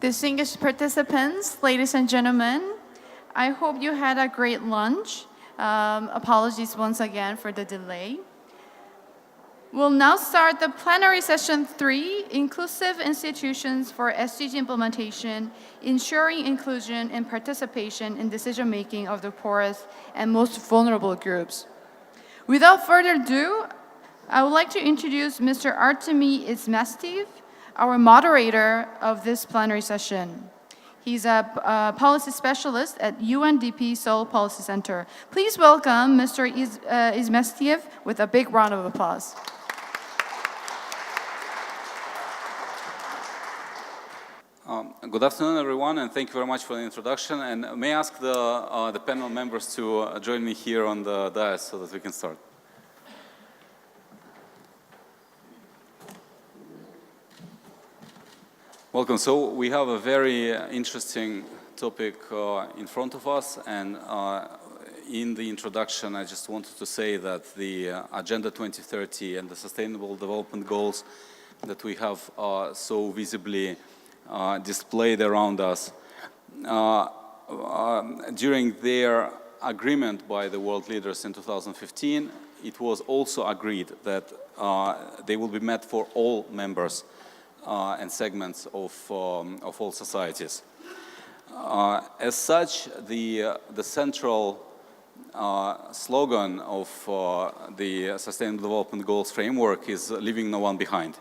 Distinguished participants, ladies and gentlemen, I hope you had a great lunch. Apologies once again for the delay. We'll now start the plenary session 3, Inclusive Institutions for SDG Implementation, Ensuring Inclusion and Participation in Decision-Making of the Poorest and Most Vulnerable Groups. Without further ado, I would like to introduce Mr. Artemi Izmestiev, our moderator of this plenary session. He's a policy specialist at UNDP Seoul Policy Center. Please welcome Mr. Izmestiev with a big round of applause. Good afternoon, everyone, and thank you very much for the introduction. And may I ask the panel members to join me here on the dais so that we can start. Welcome. So we have a very interesting topic in front of us, and in the introduction I just wanted to say that the Agenda 2030 and the Sustainable Development Goals that we have so visibly displayed around us, during their agreement by the world leaders in 2015, it was also agreed that they will be met for all members and segments of all societies. As such, the central slogan of the Sustainable Development Goals framework is leaving no one behind,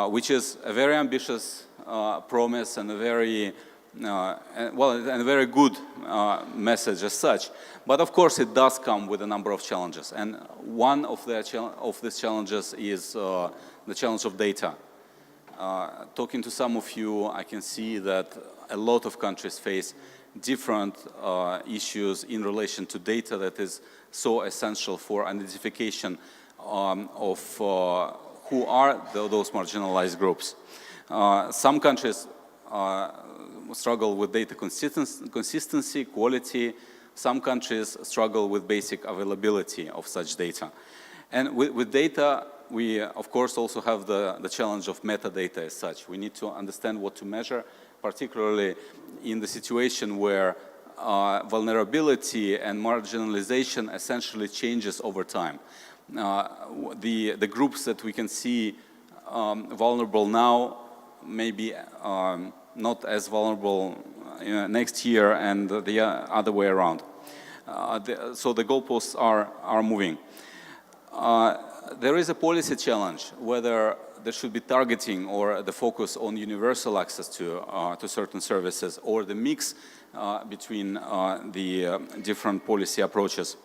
which is a very ambitious promise and a very and a very good message as such. But of course, it does come with a number of challenges, and one of these challenges is the challenge of data. Talking to some of you, I can see that a lot of countries face different issues in relation to data that is so essential for identification of who are those marginalized groups. Some countries struggle with data consistency, quality. Some countries struggle with basic availability of such data. And with data, we, of course, also have the challenge of metadata as such. We need to understand what to measure, particularly in the situation where vulnerability and marginalization essentially changes over time. The groups that we can see vulnerable now may be not as vulnerable next year, and the other way around. So the goalposts are moving. There is a policy challenge, whether there should be targeting or the focus on universal access to certain services, or the mix between the different policy approaches.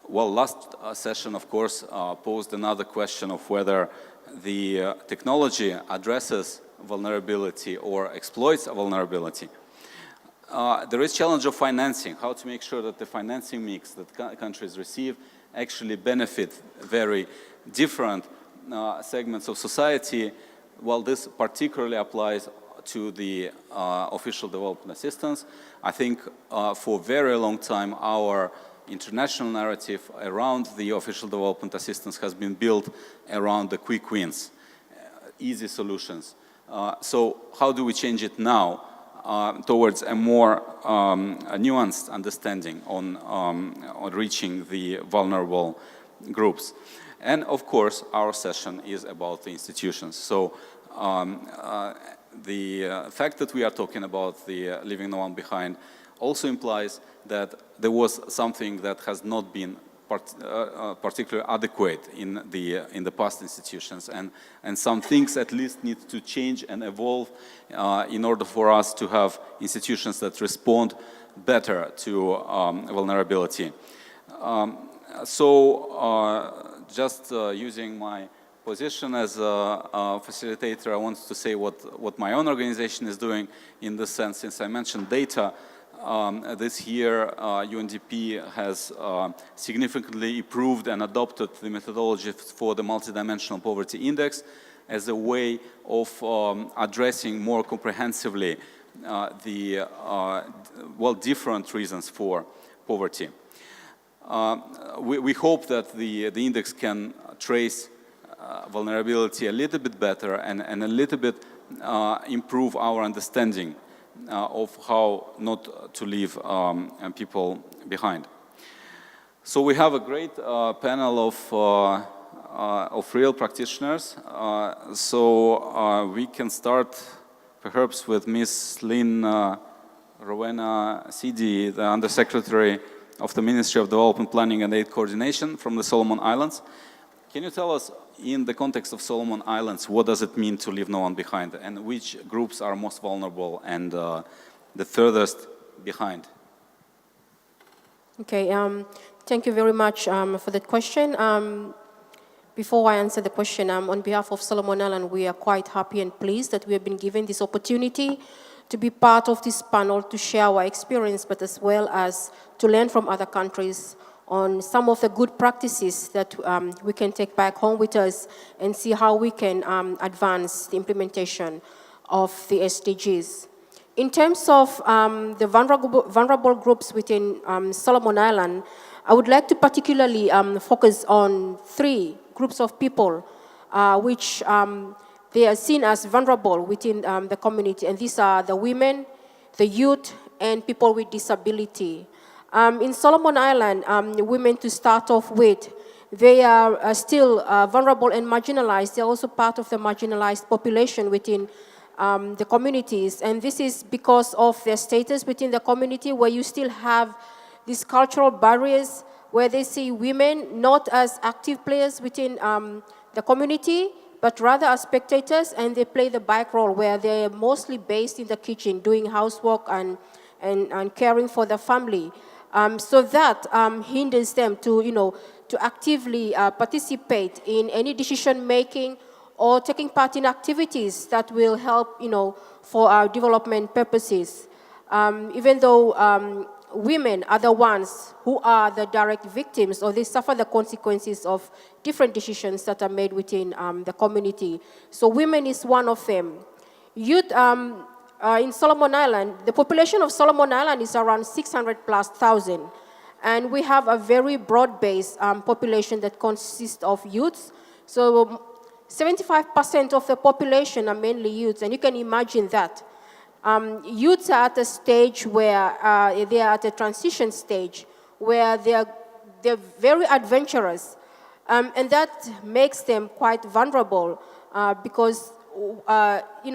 Well, last session, of course, posed another question of whether the technology addresses vulnerability or exploits a vulnerability. There is challenge of financing, how to make sure that the financing mix that countries receive actually benefit very different segments of society. Well, this particularly applies to the official development assistance. I think for a very long time our international narrative around the official development assistance has been built around the quick wins, easy solutions. So how do we change it now towards a more nuanced understanding on reaching the vulnerable groups? And of course, our session is about the institutions. So the fact that we are talking about the leaving no one behind also implies that there was something that has not been particularly adequate in the past institutions, and some things at least need to change and evolve in order for us to have institutions that respond better to vulnerability. Just using my position as a facilitator, I wanted to say what my own organization is doing in this sense. Since I mentioned data, this year UNDP has significantly improved and adopted the methodology for the multidimensional poverty index as a way of addressing more comprehensively the different reasons for poverty. We hope that the index can trace vulnerability a little bit better and a little bit improve our understanding of how not to leave people behind. So we have a great panel of real practitioners. So we can start perhaps with Ms. Lynn Rowena Sidi, the Undersecretary of the Ministry of Development Planning and Aid Coordination from the Solomon Islands. Can you tell us, in the context of Solomon Islands, what does it mean to leave no one behind, and which groups are most vulnerable and the furthest behind? Okay, thank you very much for that question. Before I answer the question, on behalf of Solomon Islands, we are quite happy and pleased that we have been given this opportunity to be part of this panel to share our experience, but as well as to learn from other countries on some of the good practices that we can take back home with us and see how we can advance the implementation of the SDGs. In terms of the vulnerable groups within Solomon Islands, I would like to particularly focus on 3 groups of people which they are seen as vulnerable within the community, and these are the women, the youth, and people with disability. In Solomon Islands, women, to start off with, they are still vulnerable and marginalized. They're also part of the marginalized population within the communities, and this is because of their status within the community, where you still have these cultural barriers where they see women not as active players within the community, but rather as spectators, and they play the back role where they're mostly based in the kitchen doing housework and caring for the family. So that hinders them to actively participate in any decision making or taking part in activities that will help, for our development purposes. Even though women are the ones who are the direct victims, or they suffer the consequences of different decisions that are made within the community. So women is one of them. Youth in Solomon Islands, the population of Solomon Islands is around 600,000+, and we have a very broad-based population that consists of youths. So 75% of the population are mainly youths, and you can imagine that. Youths are at a stage where they are at a transition stage where they're very adventurous, and that makes them quite vulnerable because in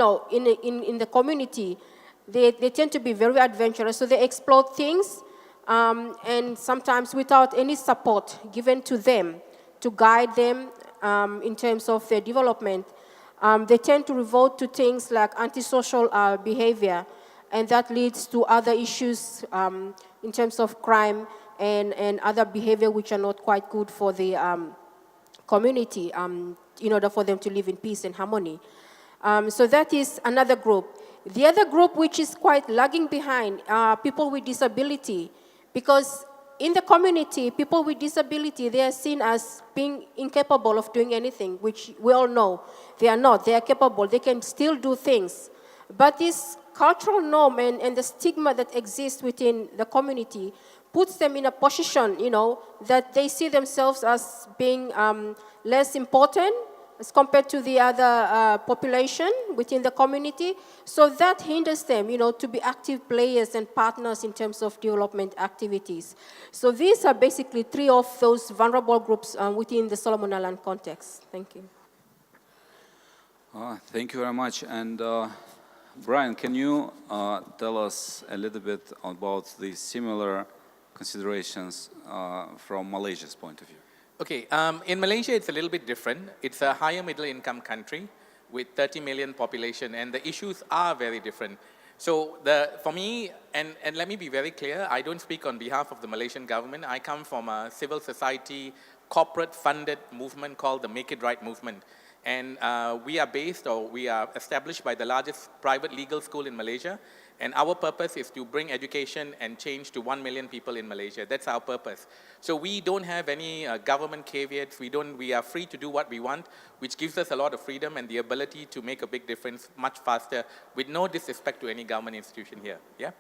the community they tend to be very adventurous, so they explore things and sometimes without any support given to them to guide them in terms of their development. They tend to revert to things like antisocial behavior, and that leads to other issues in terms of crime and other behavior which are not quite good for the community in order for them to live in peace and harmony. So that is another group. The other group which is quite lagging behind are people with disability, because in the community, people with disability, they are seen as being incapable of doing anything, which we all know they are not. They are capable. They can still do things. But this cultural norm and the stigma that exists within the community puts them in a position, that they see themselves as being less important as compared to the other population within the community. So that hinders them, to be active players and partners in terms of development activities. So these are basically 3 of those vulnerable groups within the Solomon Island context. Thank you. Thank you very much. And Brian, can you tell us a little bit about the similar considerations from Malaysia's point of view? Okay, in Malaysia, it's a little bit different. It's a higher middle income country with 30 million population, and the issues are very different. So for me, and let me be very clear, I don't speak on behalf of the Malaysian government. I come from a civil society, corporate funded movement called the Make It Right movement. And we are established by the largest private legal school in Malaysia. And our purpose is to bring education and change to 1 million people in Malaysia. That's our purpose. So we don't have any government caveats. We are free to do what we want, which gives us a lot of freedom and the ability to make a big difference much faster with no disrespect to any government institution here. Yeah?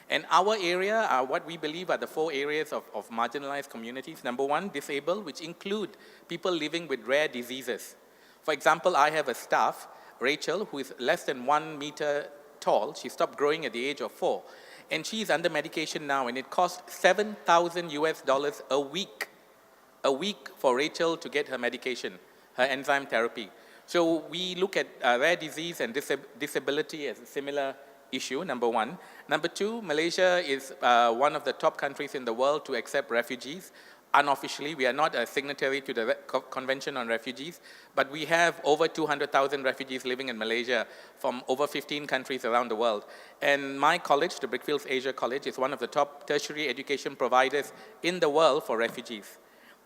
And our area, what we believe are the 4 areas of marginalized communities. Number 1, disabled, which include people living with rare diseases. For example, I have a staff. Rachel, who is less than 1 meter tall. She stopped growing at the age of 4. And she's under medication now, and it costs $7,000 a week for Rachel to get her medication, her enzyme therapy. So we look at rare disease and disability as a similar issue, number one. Number two, Malaysia is one of the top countries in the world to accept refugees. Unofficially, we are not a signatory to the Convention on Refugees, but we have over 200,000 refugees living in Malaysia from over 15 countries around the world. And my college, the Brickfields Asia College, is one of the top tertiary education providers in the world for refugees.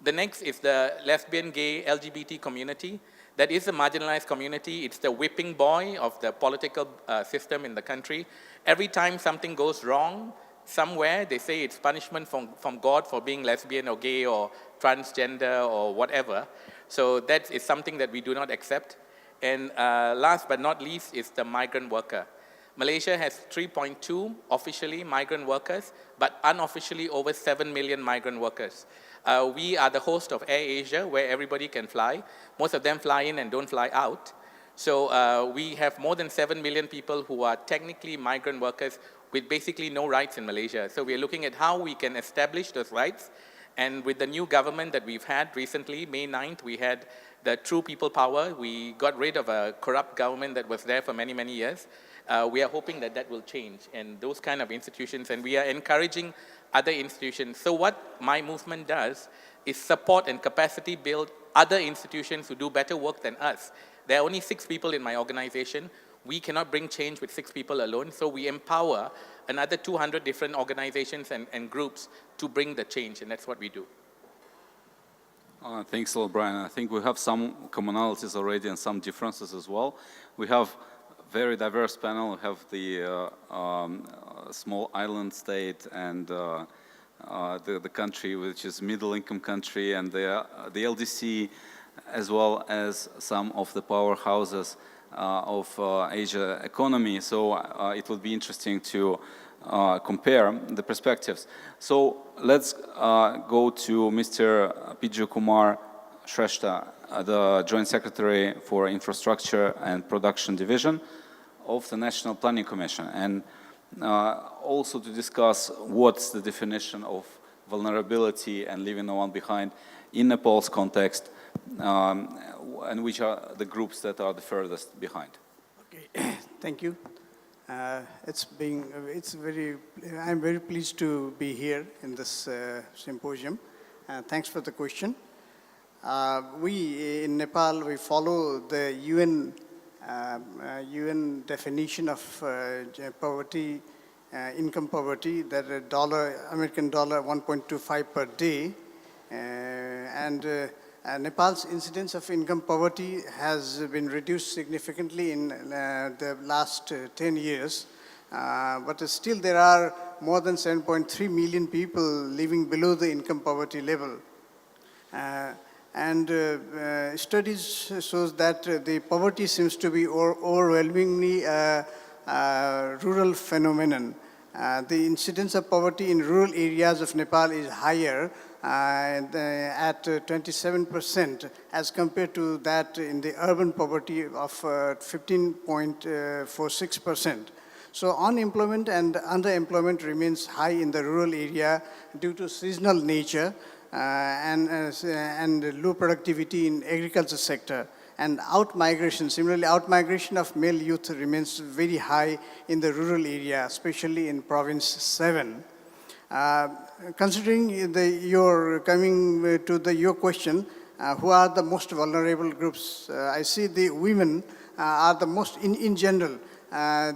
The next is the lesbian, gay, LGBT community. That is a marginalized community. It's the whipping boy of the political system in the country. Every time something goes wrong somewhere, they say it's punishment from God for being lesbian or gay or transgender or whatever. So that is something that we do not accept. And last but not least is the migrant worker. Malaysia has 3.2 officially migrant workers, but unofficially over 7 million migrant workers. We are the host of Air Asia, where everybody can fly. Most of them fly in and don't fly out. So we have more than 7 million people who are technically migrant workers with basically no rights in Malaysia. So we are looking at how we can establish those rights. And with the new government that we've had recently, May 9th, we had the True People Power. We got rid of a corrupt government that was there for many, many years. We are hoping that that will change, and those kind of institutions, and we are encouraging other institutions. So what my movement does is support and capacity build other institutions who do better work than us. There are only 6 people in my organization. We cannot bring change with 6 people alone, so we empower another 200 different organizations and groups to bring the change, and that's what we do. Thanks a lot, Brian. I think we have some commonalities already and some differences as well. We have very diverse panel. We have the small island state and the country which is middle-income country, and the LDC, as well as some of the powerhouses of Asia economy. So it would be interesting to compare the perspectives. So let's go to Mr. Piju Kumar Shrestha, the Joint Secretary for Infrastructure and Production Division of the National Planning Commission, and also to discuss what's the definition of vulnerability and leaving no one behind in Nepal's context, and which are the groups that are the furthest behind. Okay, thank you. I'm very pleased to be here in this symposium. Thanks for the question. We in Nepal, we follow the UN definition of poverty, income poverty, that American dollar 1.25 per day, and Nepal's incidence of income poverty has been reduced significantly in the last 10 years, but still there are more than 7.3 million people living below the income poverty level. And studies shows that the poverty seems to be overwhelmingly a rural phenomenon. The incidence of poverty in rural areas of Nepal is higher at 27% as compared to that in the urban poverty of 15.46%. So unemployment and underemployment remains high in the rural area due to seasonal nature and low productivity in agriculture sector. And out-migration, similarly, out-migration of male youth remains very high in the rural area, especially in Province 7. Considering your question, who are the most vulnerable groups? I see the women are the most, in general,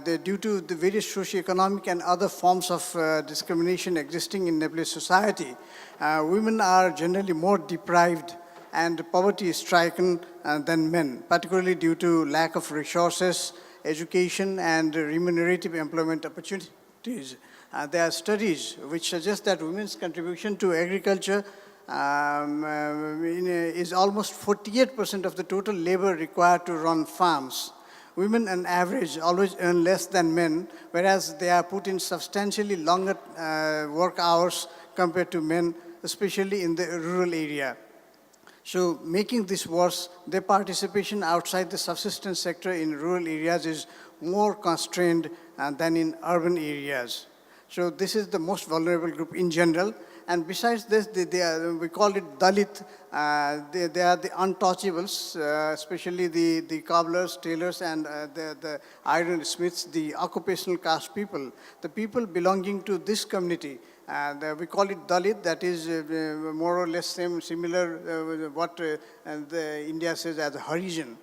due to the various socioeconomic and other forms of discrimination existing in Nepalese society, women are generally more deprived and poverty stricken than men, particularly due to lack of resources, education, and remunerative employment opportunities. There are studies which suggest that women's contribution to agriculture is almost 48% of the total labor required to run farms. Women on average always earn less than men, whereas they are put in substantially longer work hours compared to men, especially in the rural area. So making this worse, their participation outside the subsistence sector in rural areas is more constrained than in urban areas. So this is the most vulnerable group in general. And besides this, we call it Dalit. They are the untouchables, especially the cobblers, tailors, and the iron smiths, the occupational caste people. The people belonging to this community, we call it Dalit, that is more or less similar with what India says as Harijan.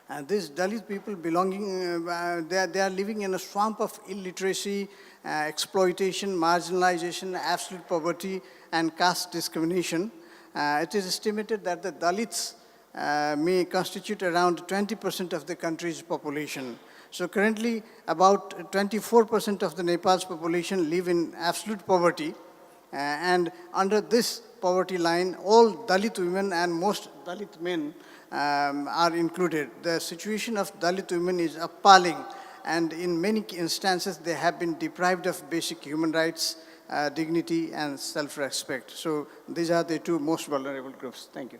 And these Dalit people belonging, they are living in a swamp of illiteracy, exploitation, marginalization, absolute poverty, and caste discrimination. It is estimated that the Dalits may constitute around 20% of the country's population. So currently, about 24% of the Nepal's population live in absolute poverty. And under this poverty line, all Dalit women and most Dalit men are included. The situation of Dalit women is appalling, and in many instances, they have been deprived of basic human rights, dignity, and self-respect. So these are the two most vulnerable groups. Thank you.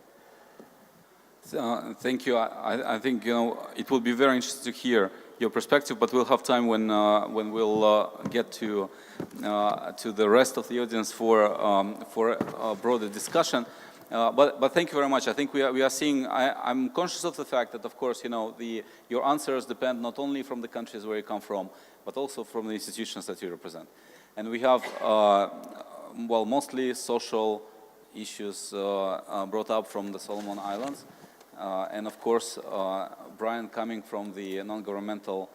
Thank you. I think it will be very interesting to hear your perspective, but we'll have time when we'll get to the rest of the audience for a broader discussion. But thank you very much. I think we are seeing. I'm conscious of the fact that, of course, your answers depend not only from the countries where you come from, but also from the institutions that you represent. And we have, mostly social issues brought up from the Solomon Islands. And of course, Brian, coming from the non-governmental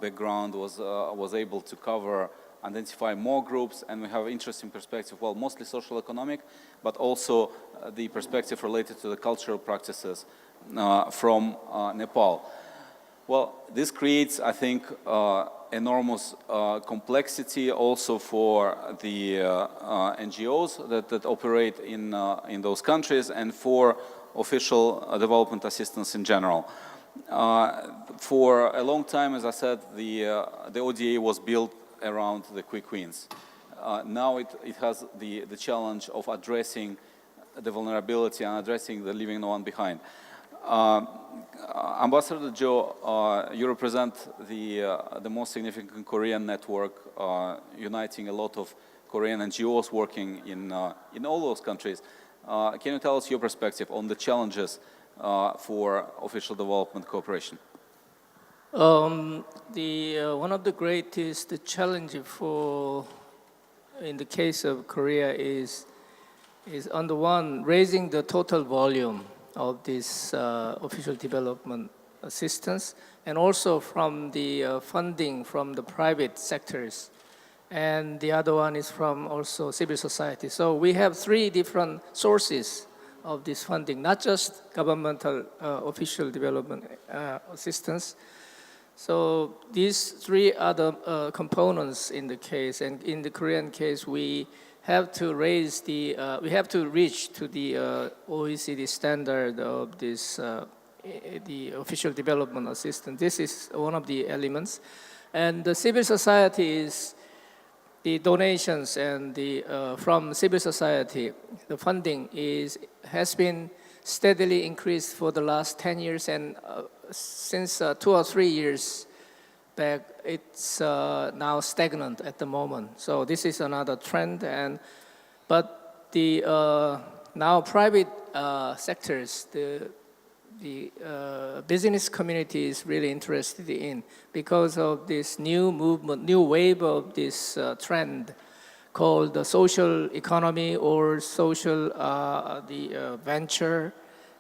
background, was able to identify more groups, and we have an interesting perspective, mostly social economic, but also the perspective related to the cultural practices from Nepal. Well, this creates, I think, enormous complexity also for the NGOs that operate in those countries, and for official development assistance in general. For a long time, as I said, the ODA was built around the quick wins. Now it has the challenge of addressing the vulnerability and addressing the leaving no one behind. Ambassador Joe, you represent the most significant Korean network, uniting a lot of Korean NGOs working in all those countries. Can you tell us your perspective on the challenges for official development cooperation? One of the greatest challenge in the case of Korea is on the one, raising the total volume of this official development assistance, and also from the funding from the private sectors. And the other one is from also civil society. So we have three different sources of this funding, not just governmental official development assistance. So these three are the components in the case, and in the Korean case, we have to reach to the OECD standard of this the official development assistance. This is one of the elements, and the civil society is the donations, and from civil society, the funding has been steadily increased for the last 10 years, and since 2 or 3 years back, it's now stagnant at the moment. So this is another trend, but the now private sectors, the business community is really interested in, because of this new movement, new wave of this trend called the social economy or social venture.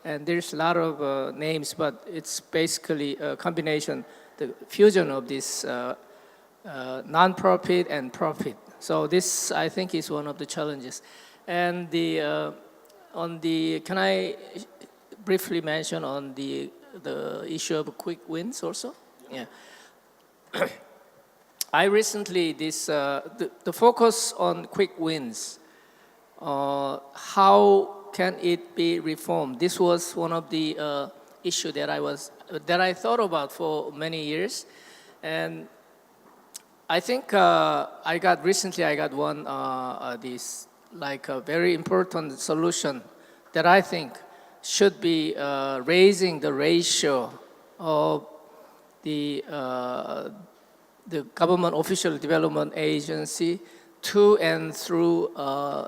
And there's a lot of names, but it's basically a combination, the fusion of this non-profit and profit. So this, I think, is one of the challenges. And can I briefly mention on the issue of quick wins also? Yeah. I recently, the focus on quick wins, how can it be reformed? This was one of the issue that I thought about for many years, and I think I got one this like a very important solution that I think should be raising the ratio of the government official development agency to and through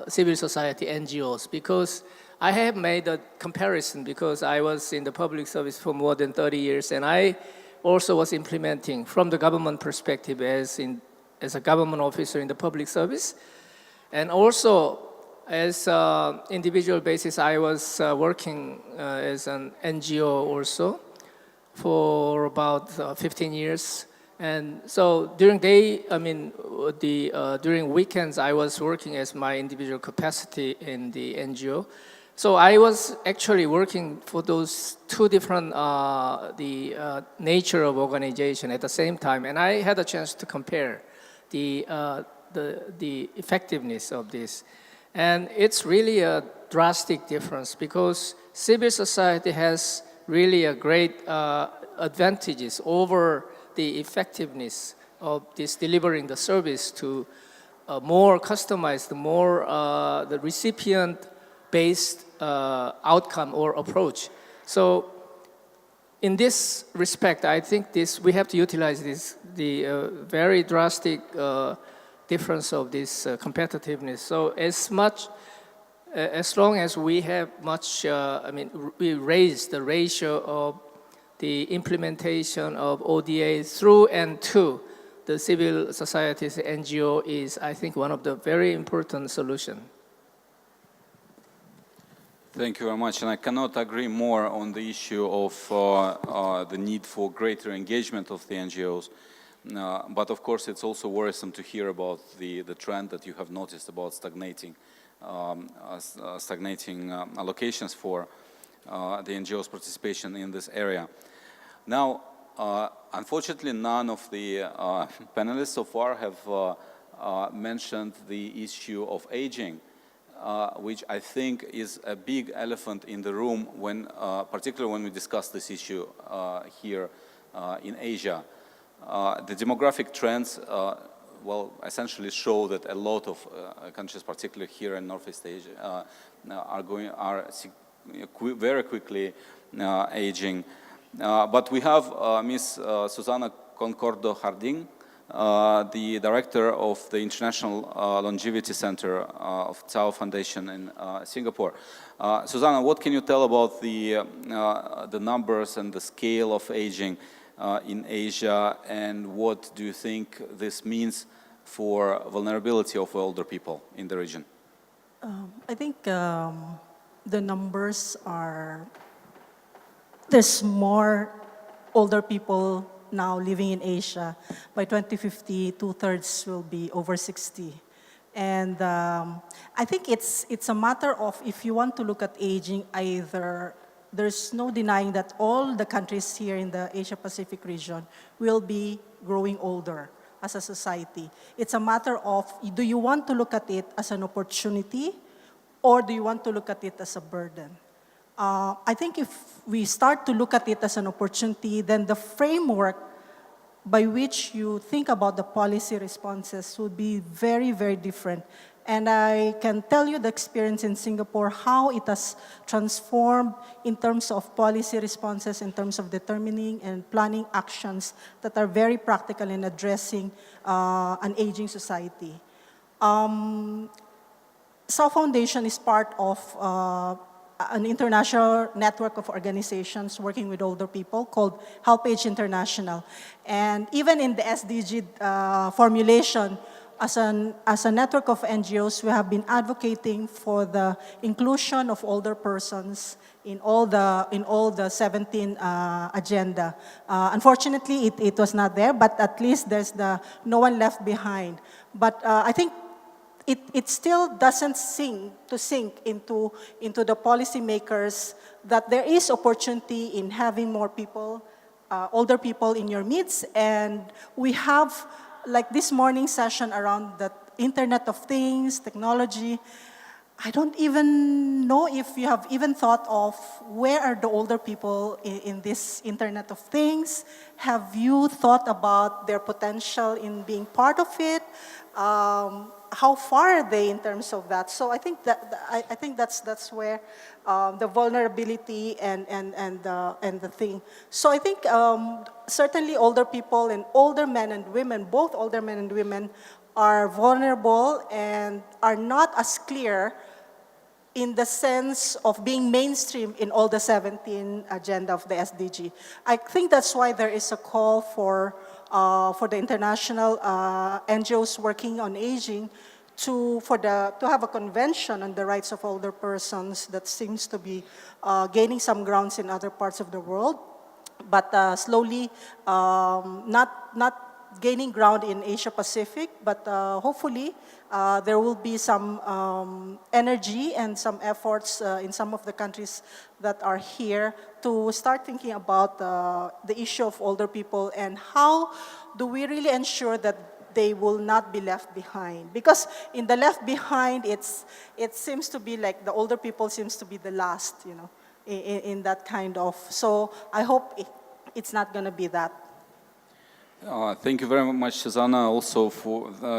civil society NGOs, because I have made a comparison because I was in the public service for more than 30 years, and I also was implementing from the government perspective as a government officer in the public service. And also as individual basis, I was working as an NGO also for about 15 years. And so during during weekends, I was working as my individual capacity in the NGO. So I was actually working for those two different nature of organization at the same time, and I had a chance to compare the effectiveness of this. And it's really a drastic difference because civil society has really a great advantages over the effectiveness of this delivering the service to more customized, more the recipient-based outcome or approach. So in this respect, I think we have to utilize the very drastic difference of this competitiveness. So as long as we have we raise the ratio of the implementation of ODA through and to the civil society's NGO is, I think, one of the very important solutions. Thank you very much, and I cannot agree more on the issue of the need for greater engagement of the NGOs. But of course, it's also worrisome to hear about the trend that you have noticed about stagnating allocations for the NGOs' participation in this area. Now, unfortunately, none of the panelists so far have mentioned the issue of aging, which I think is a big elephant in the room, particularly when we discuss this issue here in Asia. The demographic trends, essentially show that a lot of countries, particularly here in Northeast Asia, are very quickly aging. But we have Ms. Susana Concordo Harding, the director of the International Longevity Center of Tsao Foundation in Singapore. Susana, what can you tell about the numbers and the scale of aging in Asia, and what do you think this means for vulnerability of older people in the region? I think the numbers are, there's more older people now living in Asia. By 2050, 2/3 will be over 60. And I think it's a matter of, if you want to look at aging, either there's no denying that all the countries here in the Asia-Pacific region will be growing older as a society. It's a matter of, do you want to look at it as an opportunity, or do you want to look at it as a burden? I think if we start to look at it as an opportunity, then the framework by which you think about the policy responses would be very, very different. And I can tell you the experience in Singapore, how it has transformed in terms of policy responses, in terms of determining and planning actions that are very practical in addressing an aging society. Tsao Foundation is part of an international network of organizations working with older people called Help Age International. And even in the SDG formulation, as a network of NGOs, we have been advocating for the inclusion of older persons in all the 17 agenda. Unfortunately, it was not there, but at least there's the no one left behind. But I think it still doesn't sink into the policymakers that there is opportunity in having more people, older people in your midst. And we have, like this morning session around the Internet of Things, technology. I don't even know if you have even thought of where are the older people in this Internet of Things. Have you thought about their potential in being part of it? how far are they in terms of that? So I think I think that's where the vulnerability and the thing. So I think certainly older people and older men and women, both older men and women, are vulnerable and are not as clear in the sense of being mainstream in all the 17 agenda of the SDG. I think that's why there is a call for the international NGOs working on aging to have a convention on the rights of older persons that seems to be gaining some grounds in other parts of the world, but slowly not gaining ground in Asia Pacific, but hopefully there will be some energy and some efforts in some of the countries that are here to start thinking about the issue of older people and how do we really ensure that they will not be left behind. Because in the left behind, it seems to be like the older people seems to be the last, you know, in that kind of. So I hope it's not going to be that. Thank you very much, Susanna. Also,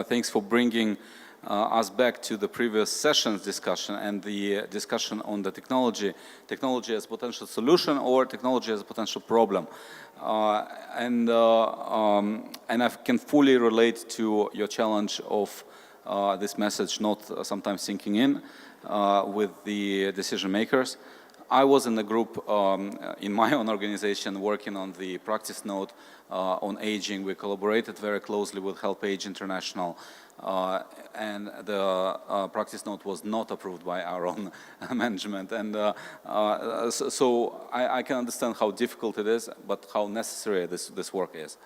thanks for bringing us back to the previous session's discussion and the discussion on the technology as a potential solution or technology as a potential problem. And I can fully relate to your challenge of this message not sometimes sinking in with the decision makers. I was in a group in my own organization working on the practice note on aging. We collaborated very closely with Help Age International, and the practice note was not approved by our own management. And so I can understand how difficult it is, but how necessary this work is.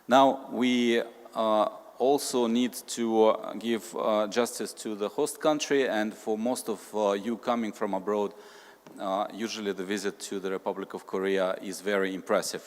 Now, we also need to give justice to the host country, and for most of you coming from abroad, usually the visit to the Republic of Korea is very impressive.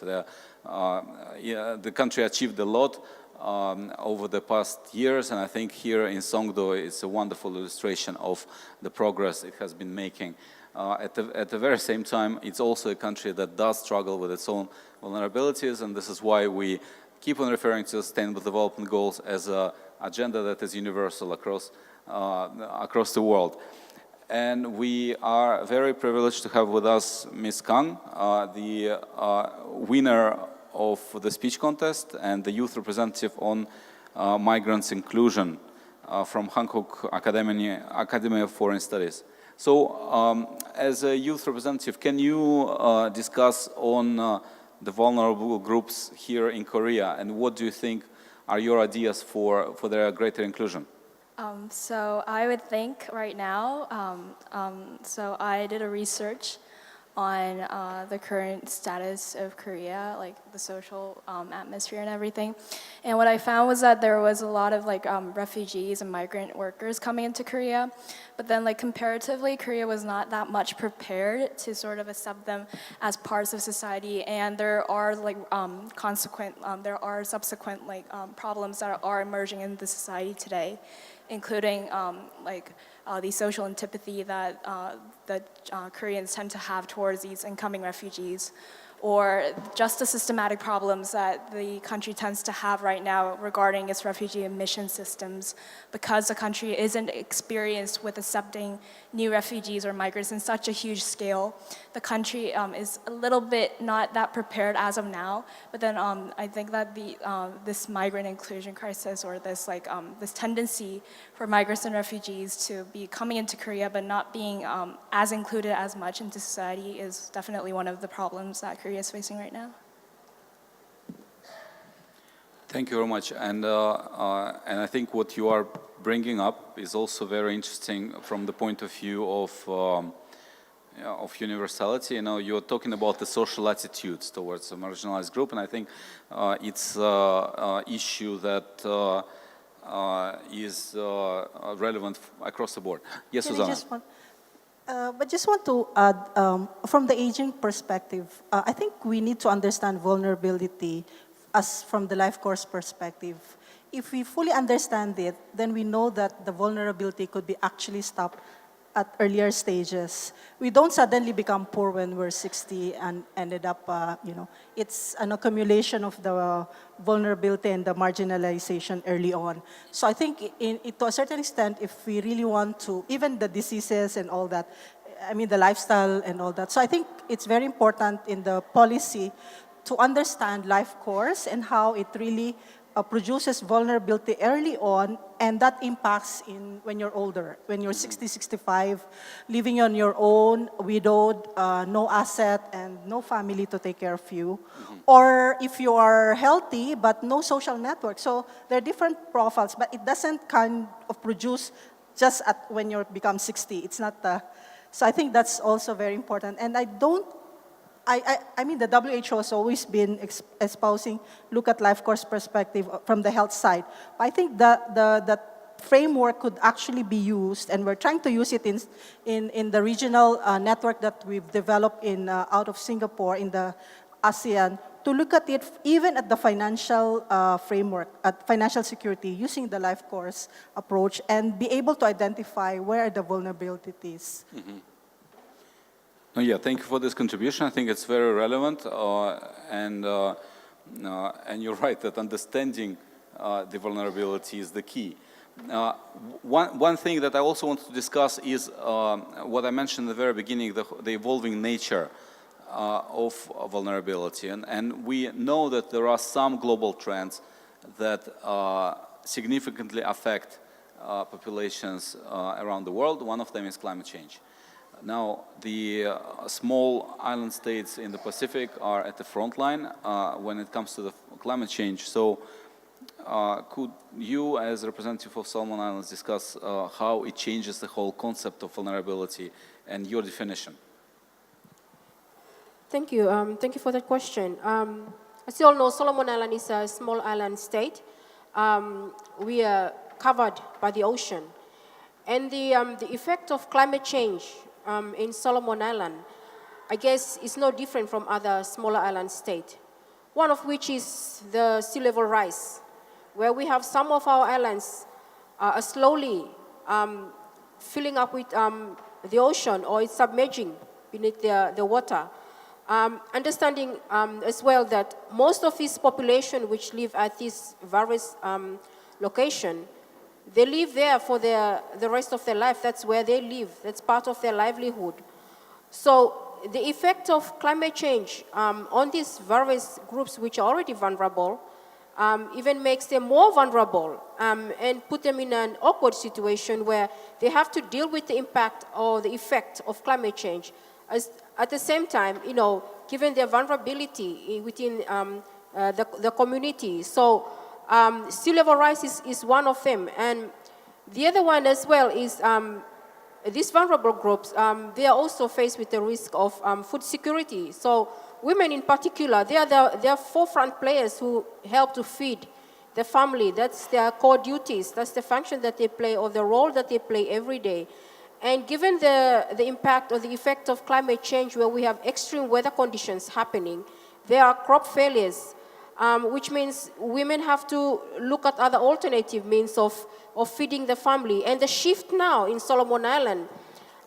The country achieved a lot over the past years, and I think here in Songdo it's a wonderful illustration of the progress it has been making. At the very same time, it's also a country that does struggle with its own vulnerabilities, and this is why we keep on referring to Sustainable Development Goals as an agenda that is universal across the world. And we are very privileged to have with us Ms. Kang, the winner of the speech contest and the youth representative on migrants inclusion from Hankook Academy of Foreign Studies. So as a youth representative, can you discuss on the vulnerable groups here in Korea, and what do you think are your ideas for their greater inclusion? So I would think right now, so I did a research on the current status of Korea, like the social atmosphere and everything. And what I found was that there was a lot of like refugees and migrant workers coming into Korea. But then like comparatively, Korea was not that much prepared to sort of accept them as parts of society. And there are like there are subsequent like problems that are emerging in the society today, including the social antipathy that Koreans tend to have towards these incoming refugees, or just the systematic problems that the country tends to have right now regarding its refugee admission systems, because the country isn't experienced with accepting new refugees or migrants in such a huge scale. The country is a little bit not that prepared as of now, but then I think that this migrant inclusion crisis, or this this tendency for migrants and refugees to be coming into Korea but not being as included as much into society, is definitely one of the problems that Korea is facing right now. Thank you very much. And I think what you are bringing up is also very interesting from the point of view of universality. You know, you're talking about the social attitudes towards a marginalized group, and I think it's an issue that is relevant across the board. Yes, Susanna. But just want to add, from the aging perspective, I think we need to understand vulnerability as from the life course perspective. If we fully understand it, then we know that the vulnerability could be actually stopped at earlier stages. We don't suddenly become poor when we're 60 and ended up, it's an accumulation of the vulnerability and the marginalization early on. So I think to a certain extent, if we really want to, even the diseases and all that, the lifestyle and all that. So I think it's very important in the policy to understand life course and how it really produces vulnerability early on, and that impacts when you're older, when you're 60, 65, living on your own, widowed, no asset, and no family to take care of you. Or if you are healthy, but no social network. So there are different profiles, but it doesn't kind of produce just when you become 60. It's not, so I think that's also very important. And the WHO has always been espousing, look at life course perspective from the health side. But I think the framework could actually be used, and we're trying to use it in the regional network that we've developed out of Singapore, in the ASEAN, to look at it even at the financial framework, at financial security, using the life course approach, and be able to identify where are the vulnerabilities. Yeah, thank you for this contribution. I think it's very relevant, and you're right that understanding the vulnerability is the key. One thing that I also want to discuss is what I mentioned at the very beginning, the evolving nature of vulnerability. And we know that there are some global trends that significantly affect populations around the world. One of them is climate change. Now, the small island states in the Pacific are at the front line when it comes to the climate change. So could you, as representative of Solomon Islands, discuss how it changes the whole concept of vulnerability and your definition? Thank you. Thank you for that question. As you all know, Solomon Island is a small island state. We are covered by the ocean. And the effect of climate change in Solomon Island, I guess, is no different from other smaller island states. One of which is the sea level rise, where we have some of our islands are slowly filling up with the ocean, or it's submerging beneath the water. Understanding as well that most of this population which live at these various locations, they live there for the rest of their life. That's where they live. That's part of their livelihood. So the effect of climate change on these various groups which are already vulnerable even makes them more vulnerable and put them in an awkward situation where they have to deal with the impact or the effect of climate change. At the same time, given their vulnerability within the community. So sea level rise is one of them. And the other one as well is these vulnerable groups, they are also faced with the risk of food security. So women in particular, they are forefront players who help to feed the family. That's their core duties. That's the function that they play, or the role that they play every day. And given the impact or the effect of climate change, where we have extreme weather conditions happening, there are crop failures, which means women have to look at other alternative means of feeding the family. And the shift now in Solomon Island,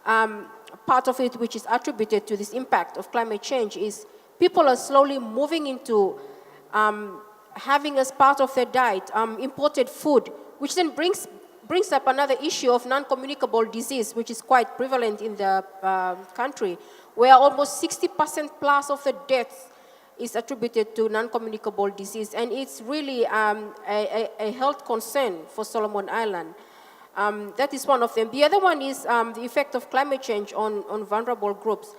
part of it which is attributed to this impact of climate change, is people are slowly moving into having as part of their diet imported food, which then brings up another issue of non-communicable disease, which is quite prevalent in the country, where almost 60% plus of the deaths is attributed to non-communicable disease. And it's really a health concern for Solomon Island. That is one of them. The other one is the effect of climate change on vulnerable groups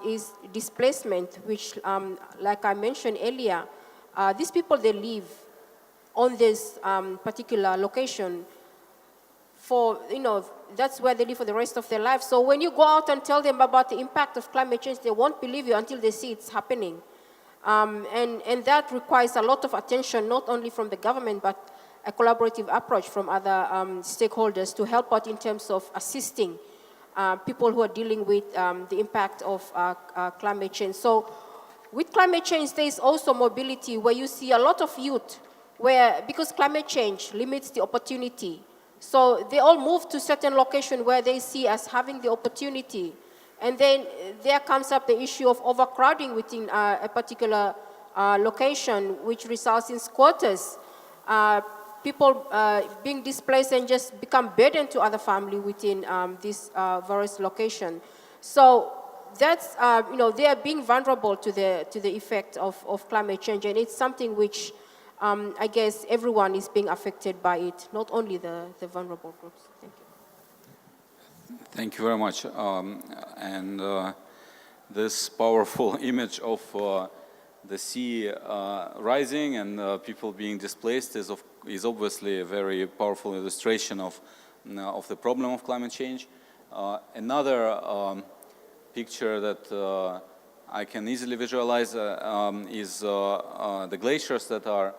is displacement, which, like I mentioned earlier, these people, they live on this particular location for, that's where they live for the rest of their life. So when you go out and tell them about the impact of climate change, they won't believe you until they see it's happening. And that requires a lot of attention, not only from the government, but a collaborative approach from other stakeholders to help out in terms of assisting people who are dealing with the impact of climate change. So with climate change, there is also mobility, where you see a lot of youth, where, because climate change limits the opportunity So they all move to certain location where they see as having the opportunity. And then there comes up the issue of overcrowding within a particular location, which results in squatters. People being displaced and just become burden to other family within this various location. So that's, they are being vulnerable to the effect of climate change, and it's something which I guess everyone is being affected by it, not only the vulnerable groups. Thank you. Thank you very much. This powerful image of the sea rising and people being displaced is obviously a very powerful illustration of the problem of climate change. Another picture that I can easily visualize is the glaciers that are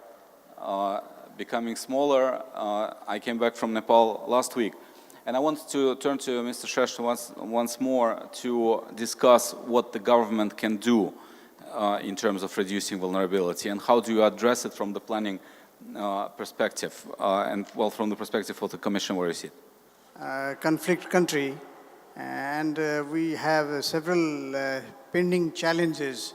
becoming smaller. I came back from Nepal last week, and I want to turn to Mr. Shresh once more to discuss what the government can do in terms of reducing vulnerability, and how do you address it from the planning perspective, from the perspective of the Commission where you sit. Conflict country, and we have several pending challenges.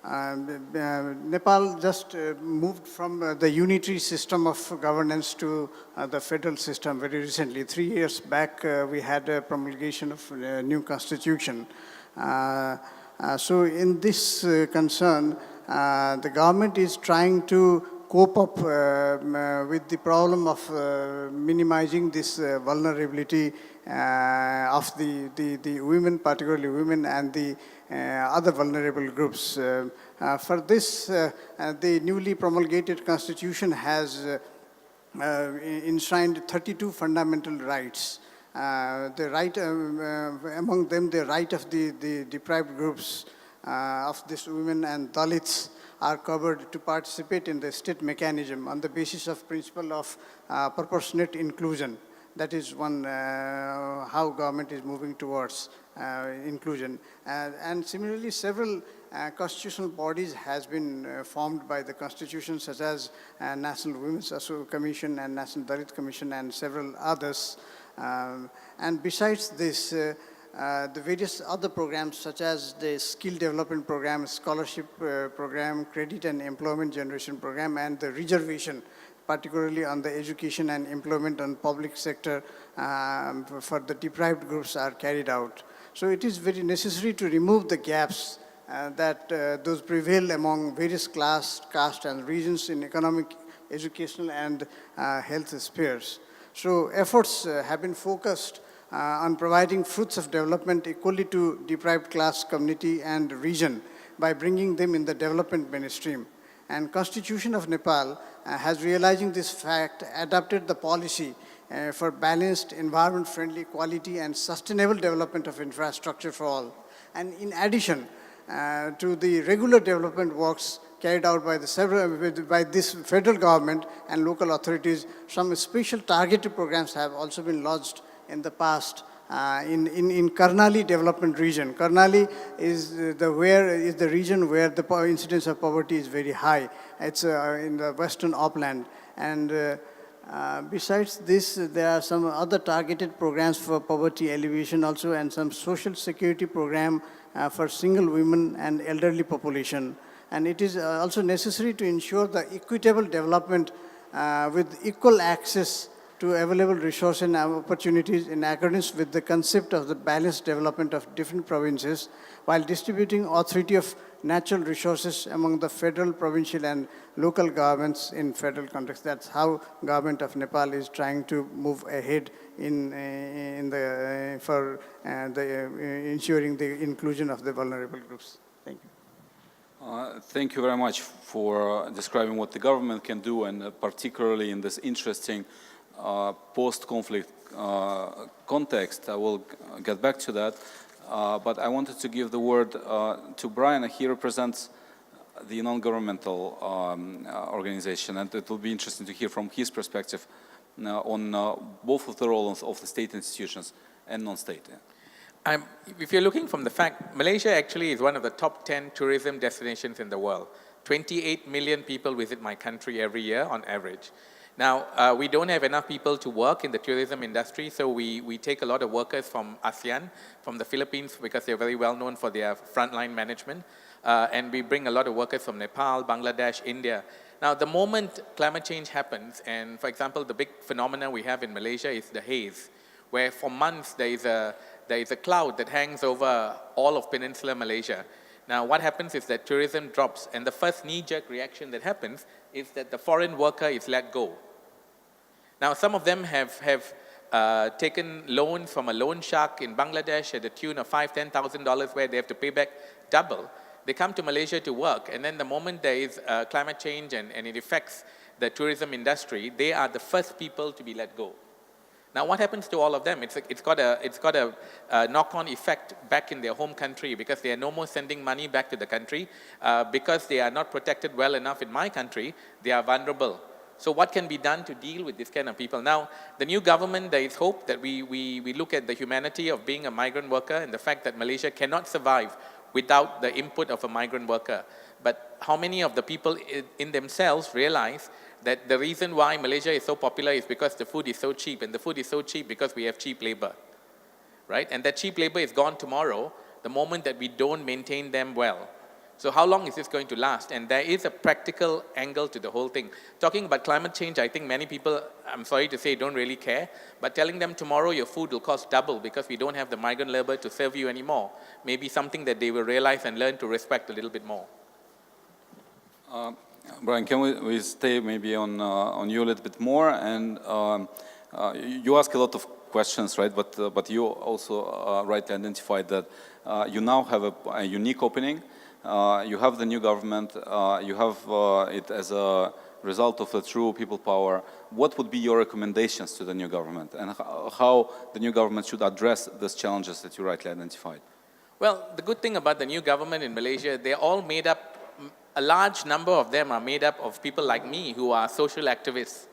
Nepal just moved from the unitary system of governance to the federal system very recently. 3 years back, we had a promulgation of a new constitution. So in this concern, the government is trying to cope up with the problem of minimizing this vulnerability of the women, particularly women, and the other vulnerable groups. For this, the newly promulgated constitution has enshrined 32 fundamental rights. The right, among them, the right of the deprived groups of these women and Dalits are covered to participate in the state mechanism on the basis of principle of proportionate inclusion. That is one, how government is moving towards inclusion. And similarly, several constitutional bodies has been formed by the constitution, such as National Women's Commission and National Dalit Commission and several others. And besides this, the various other programs, such as the skill development program, scholarship program, credit and employment generation program, and the reservation, particularly on the education and employment on public sector for the deprived groups, are carried out. So it is very necessary to remove the gaps that those prevail among various caste and regions in economic, educational, and health spheres. So efforts have been focused on providing fruits of development equally to deprived class, community, and region by bringing them in the development mainstream. And Constitution of Nepal has, realizing this fact, adopted the policy for balanced, environment-friendly, quality, and sustainable development of infrastructure for all. And in addition to the regular development works carried out by this federal government and local authorities, some special targeted programs have also been launched in the past in Karnali development region. Karnali is the region where the incidence of poverty is very high. It's in the western upland. And besides this, there are some other targeted programs for poverty alleviation also, and some social security program for single women and elderly population. And it is also necessary to ensure the equitable development with equal access to available resources and opportunities in accordance with the concept of the balanced development of different provinces, while distributing authority of natural resources among the federal, provincial, and local governments in federal context. That's how government of Nepal is trying to move ahead in ensuring the inclusion of the vulnerable groups. Thank you. Thank you very much for describing what the government can do, and particularly in this interesting post-conflict context. I will get back to that, but I wanted to give the word to Brian. He represents the non-governmental organization, and it will be interesting to hear from his perspective on both of the roles of the state institutions and non-state. If you're looking from the fact, Malaysia actually is one of the top 10 tourism destinations in the world. 28 million people visit my country every year on average. Now, we don't have enough people to work in the tourism industry, so we take a lot of workers from ASEAN, from the Philippines, because they're very well known for their frontline management. And we bring a lot of workers from Nepal, Bangladesh, India. Now, the moment climate change happens, and for example, the big phenomena we have in Malaysia is the haze, where for months there is a cloud that hangs over all of peninsular Malaysia. Now, what happens is that tourism drops, and the first knee-jerk reaction that happens is that the foreign worker is let go. Now, some of them have taken loans from a loan shark in Bangladesh at the tune of $5,000, $10,000, where they have to pay back double. They come to Malaysia to work, and then the moment there is climate change and it affects the tourism industry, they are the first people to be let go. Now, what happens to all of them? It's got a knock-on effect back in their home country, because they are no more sending money back to the country. Because they are not protected well enough in my country, they are vulnerable. So what can be done to deal with this kind of people? Now, the new government, there is hope that we look at the humanity of being a migrant worker and the fact that Malaysia cannot survive without the input of a migrant worker. But how many of the people in themselves realize that the reason why Malaysia is so popular is because the food is so cheap, and the food is so cheap because we have cheap labor, right? And that cheap labor is gone tomorrow, the moment that we don't maintain them well. So how long is this going to last? And there is a practical angle to the whole thing. Talking about climate change, I think many people, I'm sorry to say, don't really care. But telling them tomorrow your food will cost double because we don't have the migrant labor to serve you anymore, maybe something that they will realize and learn to respect a little bit more. Brian, can we stay maybe on you a little bit more? And you ask a lot of questions, right? But you also rightly identified that you now have a unique opening. You have the new government, you have it as a result of a true people power. What would be your recommendations to the new government, and how the new government should address these challenges that you rightly identified? Well, the good thing about the new government in Malaysia, they're all made up, a large number of them are made up of people like me who are social activists.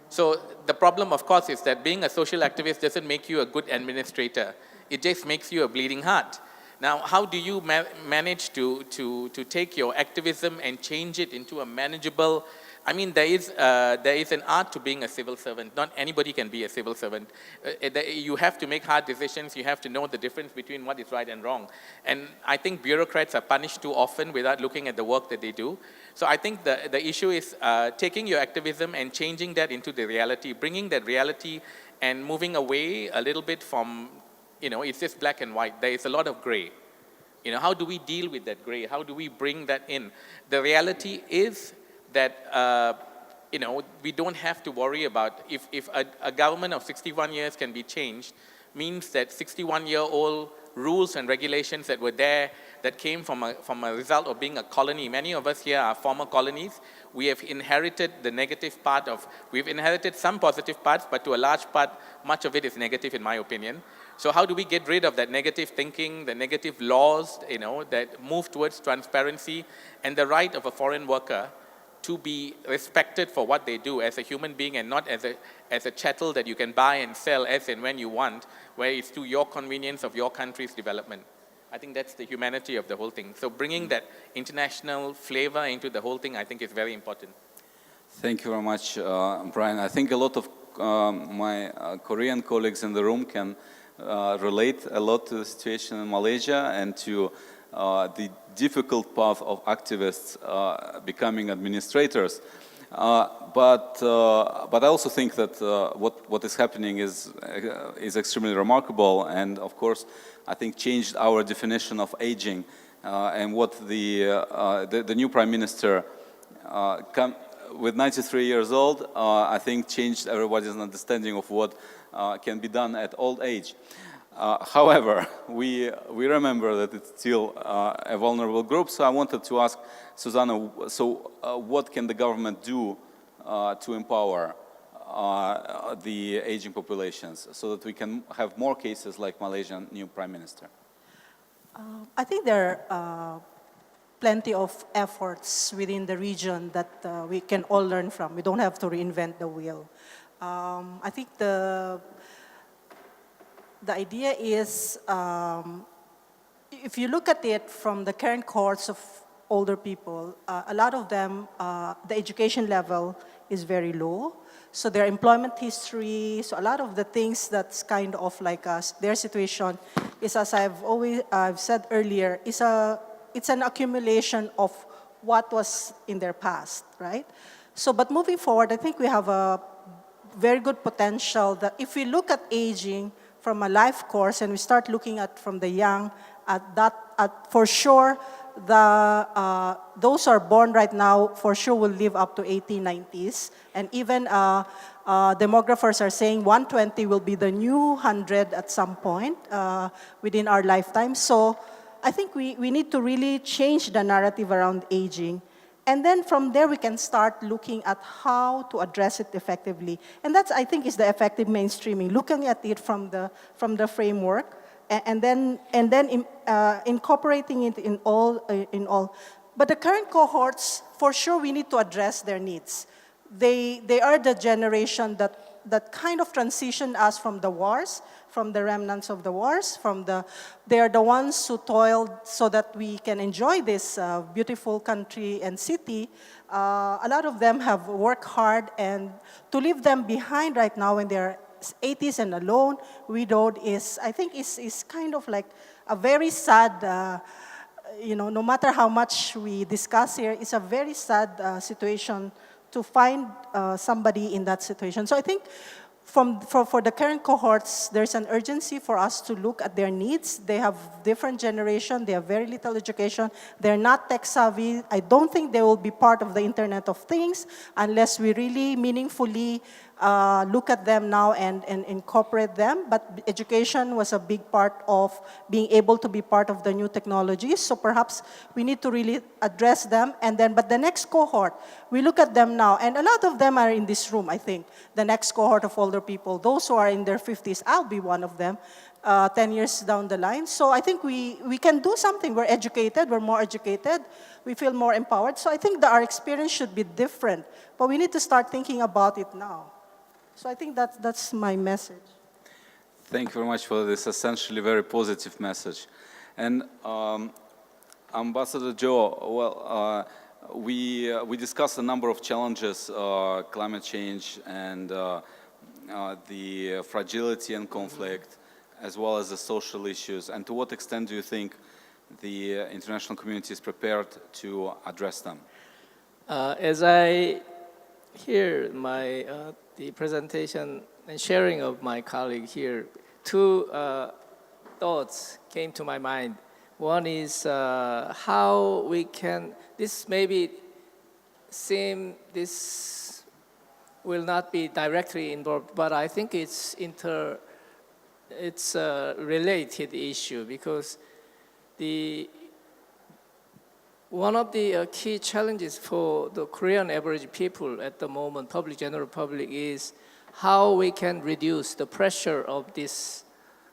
So the problem, of course, is that being a social activist doesn't make you a good administrator. It just makes you a bleeding heart. Now, how do you manage to take your activism and change it into a manageable? I mean, there is an art to being a civil servant. Not anybody can be a civil servant. You have to make hard decisions. You have to know the difference between what is right and wrong. And I think bureaucrats are punished too often without looking at the work that they do. So I think the issue is taking your activism and changing that into the reality, bringing that reality and moving away a little bit from, it's just black and white. There is a lot of gray. How do we deal with that gray? How do we bring that in? The reality is that, we don't have to worry about if a government of 61 years can be changed, means that 61-year-old rules and regulations that were there, that came from a result of being a colony. Many of us here are former colonies. We have inherited the negative part we've inherited some positive parts, but to a large part, much of it is negative in my opinion. So how do we get rid of that negative thinking, the negative laws, that move towards transparency and the right of a foreign worker to be respected for what they do as a human being and not as a chattel that you can buy and sell as and when you want, where it's to your convenience of your country's development. I think that's the humanity of the whole thing. So bringing that international flavor into the whole thing, I think is very important. Thank you very much, Brian. I think a lot of my Korean colleagues in the room can relate a lot to the situation in Malaysia and to the difficult path of activists becoming administrators. But I also think that what is happening is extremely remarkable, and of course, I think changed our definition of aging, and what the new Prime Minister with 93 years old, I think changed everybody's understanding of what can be done at old age. However, we remember that it's still a vulnerable group, so I wanted to ask Susanna, what can the government do to empower the aging populations so that we can have more cases like Malaysian new Prime Minister? I think there are plenty of efforts within the region that we can all learn from. We don't have to reinvent the wheel. I think the idea is, if you look at it from the current cohorts of older people, a lot of them, the education level is very low. So their employment history, so a lot of the things that's kind of like their situation is, as I've said earlier, it's an accumulation of what was in their past, right? So, but moving forward, I think we have a very good potential that if we look at aging from a life course and we start looking at from the young, for sure, those who are born right now for sure will live up to 1890s. And even demographers are saying 120 will be the new 100 at some point within our lifetime. So I think we need to really change the narrative around aging. And then from there, we can start looking at how to address it effectively. And that's, I think, is the effective mainstreaming, looking at it from the framework, and then incorporating it in all. But the current cohorts, for sure, we need to address their needs. They are the generation that kind of transitioned us from the wars, from the remnants of the wars, they are the ones who toiled so that we can enjoy this beautiful country and city. A lot of them have worked hard, and to leave them behind right now when they're 80s and alone, widowed, I think is kind of like a very sad, no matter how much we discuss here, it's a very sad situation to find somebody in that situation. So I think for the current cohorts, there's an urgency for us to look at their needs. They have different generation. They have very little education. They're not tech savvy. I don't think they will be part of the Internet of Things unless we really meaningfully look at them now and incorporate them. But education was a big part of being able to be part of the new technologies. So perhaps we need to really address them. But the next cohort, we look at them now, and a lot of them are in this room, I think. The next cohort of older people, those who are in their 50s, I'll be one of them, 10 years down the line. So I think we can do something. We're educated, we're more educated, we feel more empowered. So I think that our experience should be different, but we need to start thinking about it now. So I think that's my message. Thank you very much for this essentially very positive message. And Ambassador Joe, well, we discussed a number of challenges, climate change and the fragility and conflict, as well as the social issues. And to what extent do you think the international community is prepared to address them? As I hear the presentation and sharing of my colleague here, two thoughts came to my mind. One is how we can, this will not be directly involved, but I think it's a related issue, because one of the key challenges for the Korean average people at the moment, general public, is how we can reduce the pressure of this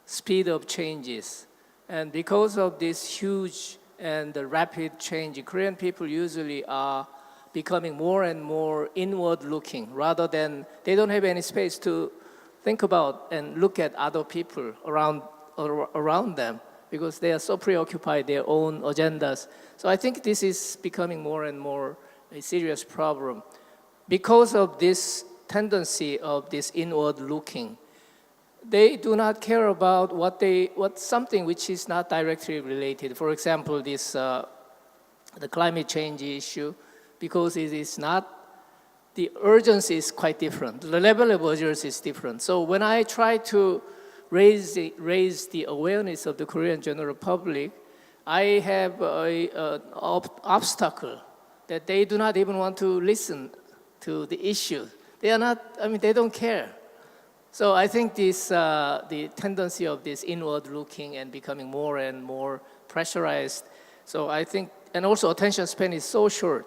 speed of changes. And because of this huge and rapid change, Korean people usually are becoming more and more inward-looking, rather than, they don't have any space to think about and look at other people around them, because they are so preoccupied their own agendas. So I think this is becoming more and more a serious problem. Because of this tendency of this inward looking, they do not care about what something which is not directly related. For example, the climate change issue, because it is not, the urgency is quite different. The level of urgency is different. So when I try to raise the awareness of the Korean general public, I have an obstacle that they do not even want to listen to the issue. They don't care. So I think the tendency of this inward looking and becoming more and more pressurized. So I think, and also attention span is so short.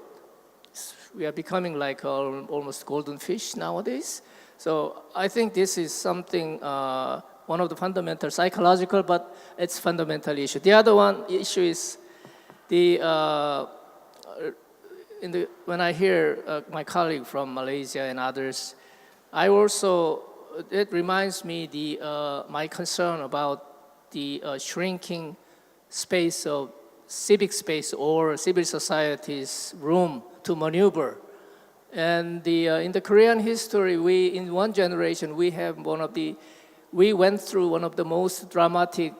We are becoming like almost golden fish nowadays. So I think this is something, one of the fundamental psychological, but it's fundamental issue. The other one issue is when I hear my colleague from Malaysia and others, it reminds me my concern about the shrinking space of civic space or civil society's room to maneuver. And in the Korean history, in one generation, we went through one of the most dramatic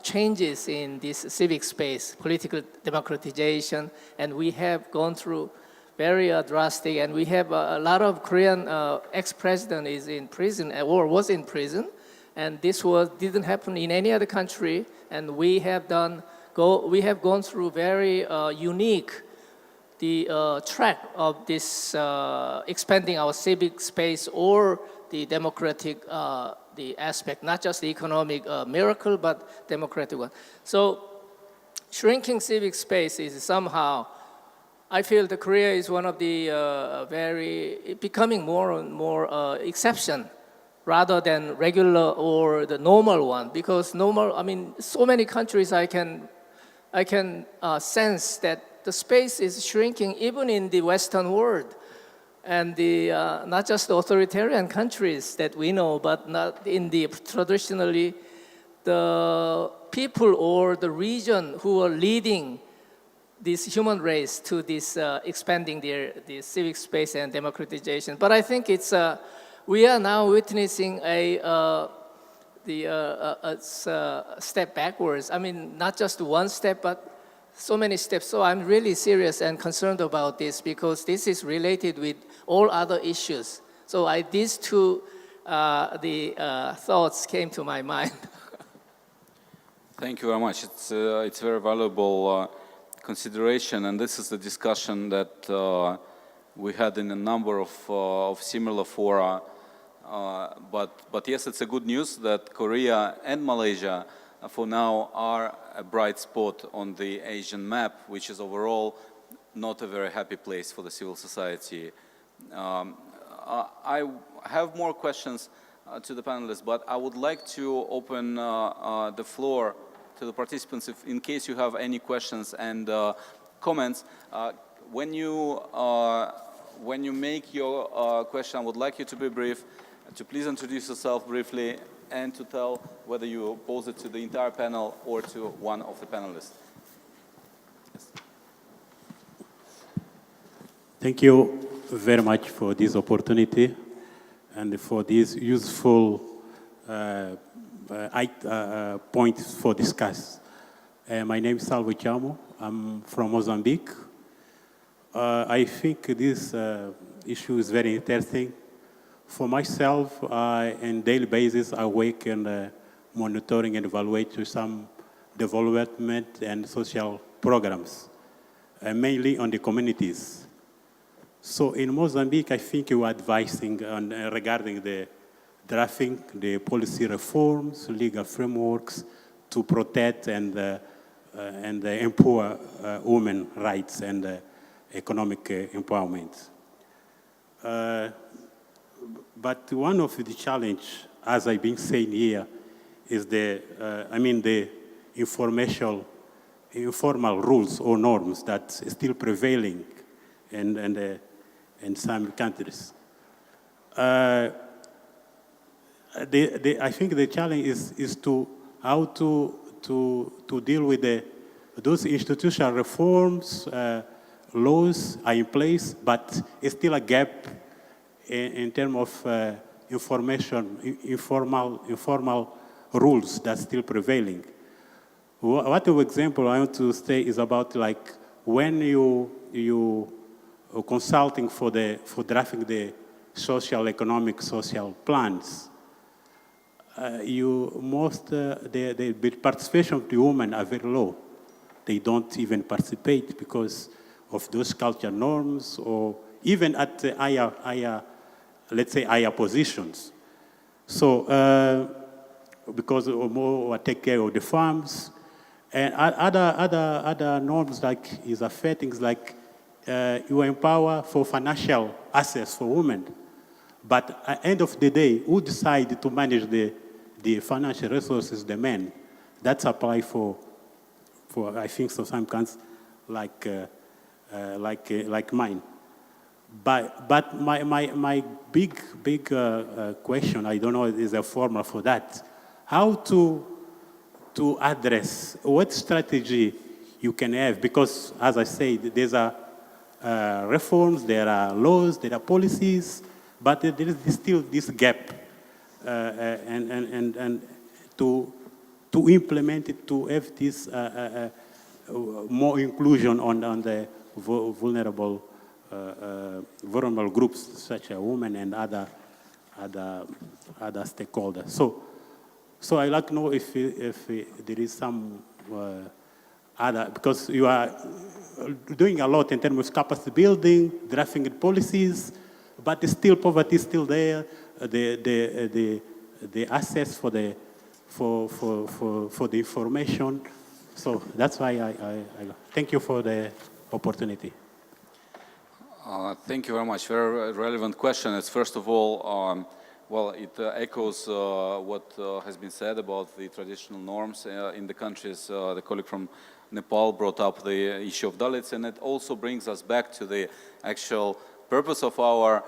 changes in this civic space, political democratization, and we have gone through very drastic, and we have a lot of Korean ex-president is in prison or was in prison, and this didn't happen in any other country, and we have gone through very unique track of this expanding our civic space or the democratic the aspect, not just the economic miracle, but democratic one. So shrinking civic space is somehow, I feel that Korea is one of the becoming more and more exception rather than regular or the normal one. Because so many countries I can sense that the space is shrinking even in the Western world. And not just the authoritarian countries that we know, but not in the traditionally the people or the region who are leading this human race to this expanding the civic space and democratization. But I think we are now witnessing a step backwards. I mean, not just one step, but so many steps. So I'm really serious and concerned about this because this is related with all other issues. So these two thoughts came to my mind. Thank you very much. It's very valuable consideration, and this is the discussion that we had in a number of similar fora. But yes, it's a good news that Korea and Malaysia for now are a bright spot on the Asian map, which is overall not a very happy place for the civil society. I have more questions to the panelists, but I would like to open the floor to the participants in case you have any questions and comments. When you make your question, I would like you to be brief, to please introduce yourself briefly, and to tell whether you pose it to the entire panel or to one of the panelists. Yes. Thank you very much for this opportunity and for these useful points for discuss. My name is Salvo Chamo. I'm from Mozambique. I think this issue is very interesting. For myself, on daily basis, I work in monitoring and evaluating some development and social programs, mainly on the communities. So in Mozambique, I think you are advising on, regarding the drafting, the policy reforms, legal frameworks to protect and empower women rights and economic empowerment. But one of the challenge, as I've been saying here, is the informal rules or norms that are still prevailing in some countries. I think the challenge is to how to deal with those institutional reforms, laws are in place, but it's still a gap in terms of informal rules that's still prevailing. What example I want to say is about like when you consulting for drafting the economic social plans, the participation of the women are very low. They don't even participate because of those cultural norms or even at higher positions. So, because more take care of the farms, and other norms like is affecting things like you empower for financial access for women, but at the end of the day, who decide to manage the financial resources? The men. That's apply for I think so some countries like mine. But my big question, I don't know if there's a formula for that, how to address, what strategy you can have, because as I say, there's a reforms, there are laws, there are policies, but there is still this gap, and to implement it, to have this more inclusion on the vulnerable groups, such as women and other stakeholders. So I'd like to know if there is some other, because you are doing a lot in terms of capacity building, drafting policies, but still poverty is still there. The access for the information. So that's why I thank you for the opportunity. Thank you very much. Very relevant question. It's first of all, well, it echoes what has been said about the traditional norms in the countries. The colleague from Nepal brought up the issue of Dalits, and it also brings us back to the actual purpose of our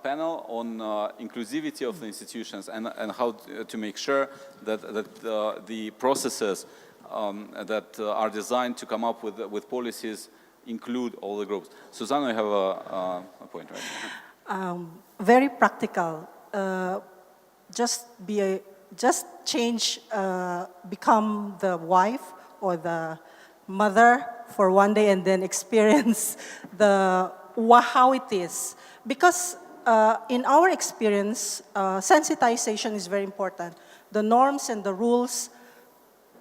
panel on inclusivity of the institutions and how to make sure that the processes that are designed to come up with policies include all the groups. Susanna, you have a point, right? Very practical. Just change, become the wife or the mother for one day and then experience how it is. Because in our experience, sensitization is very important. The norms and the rules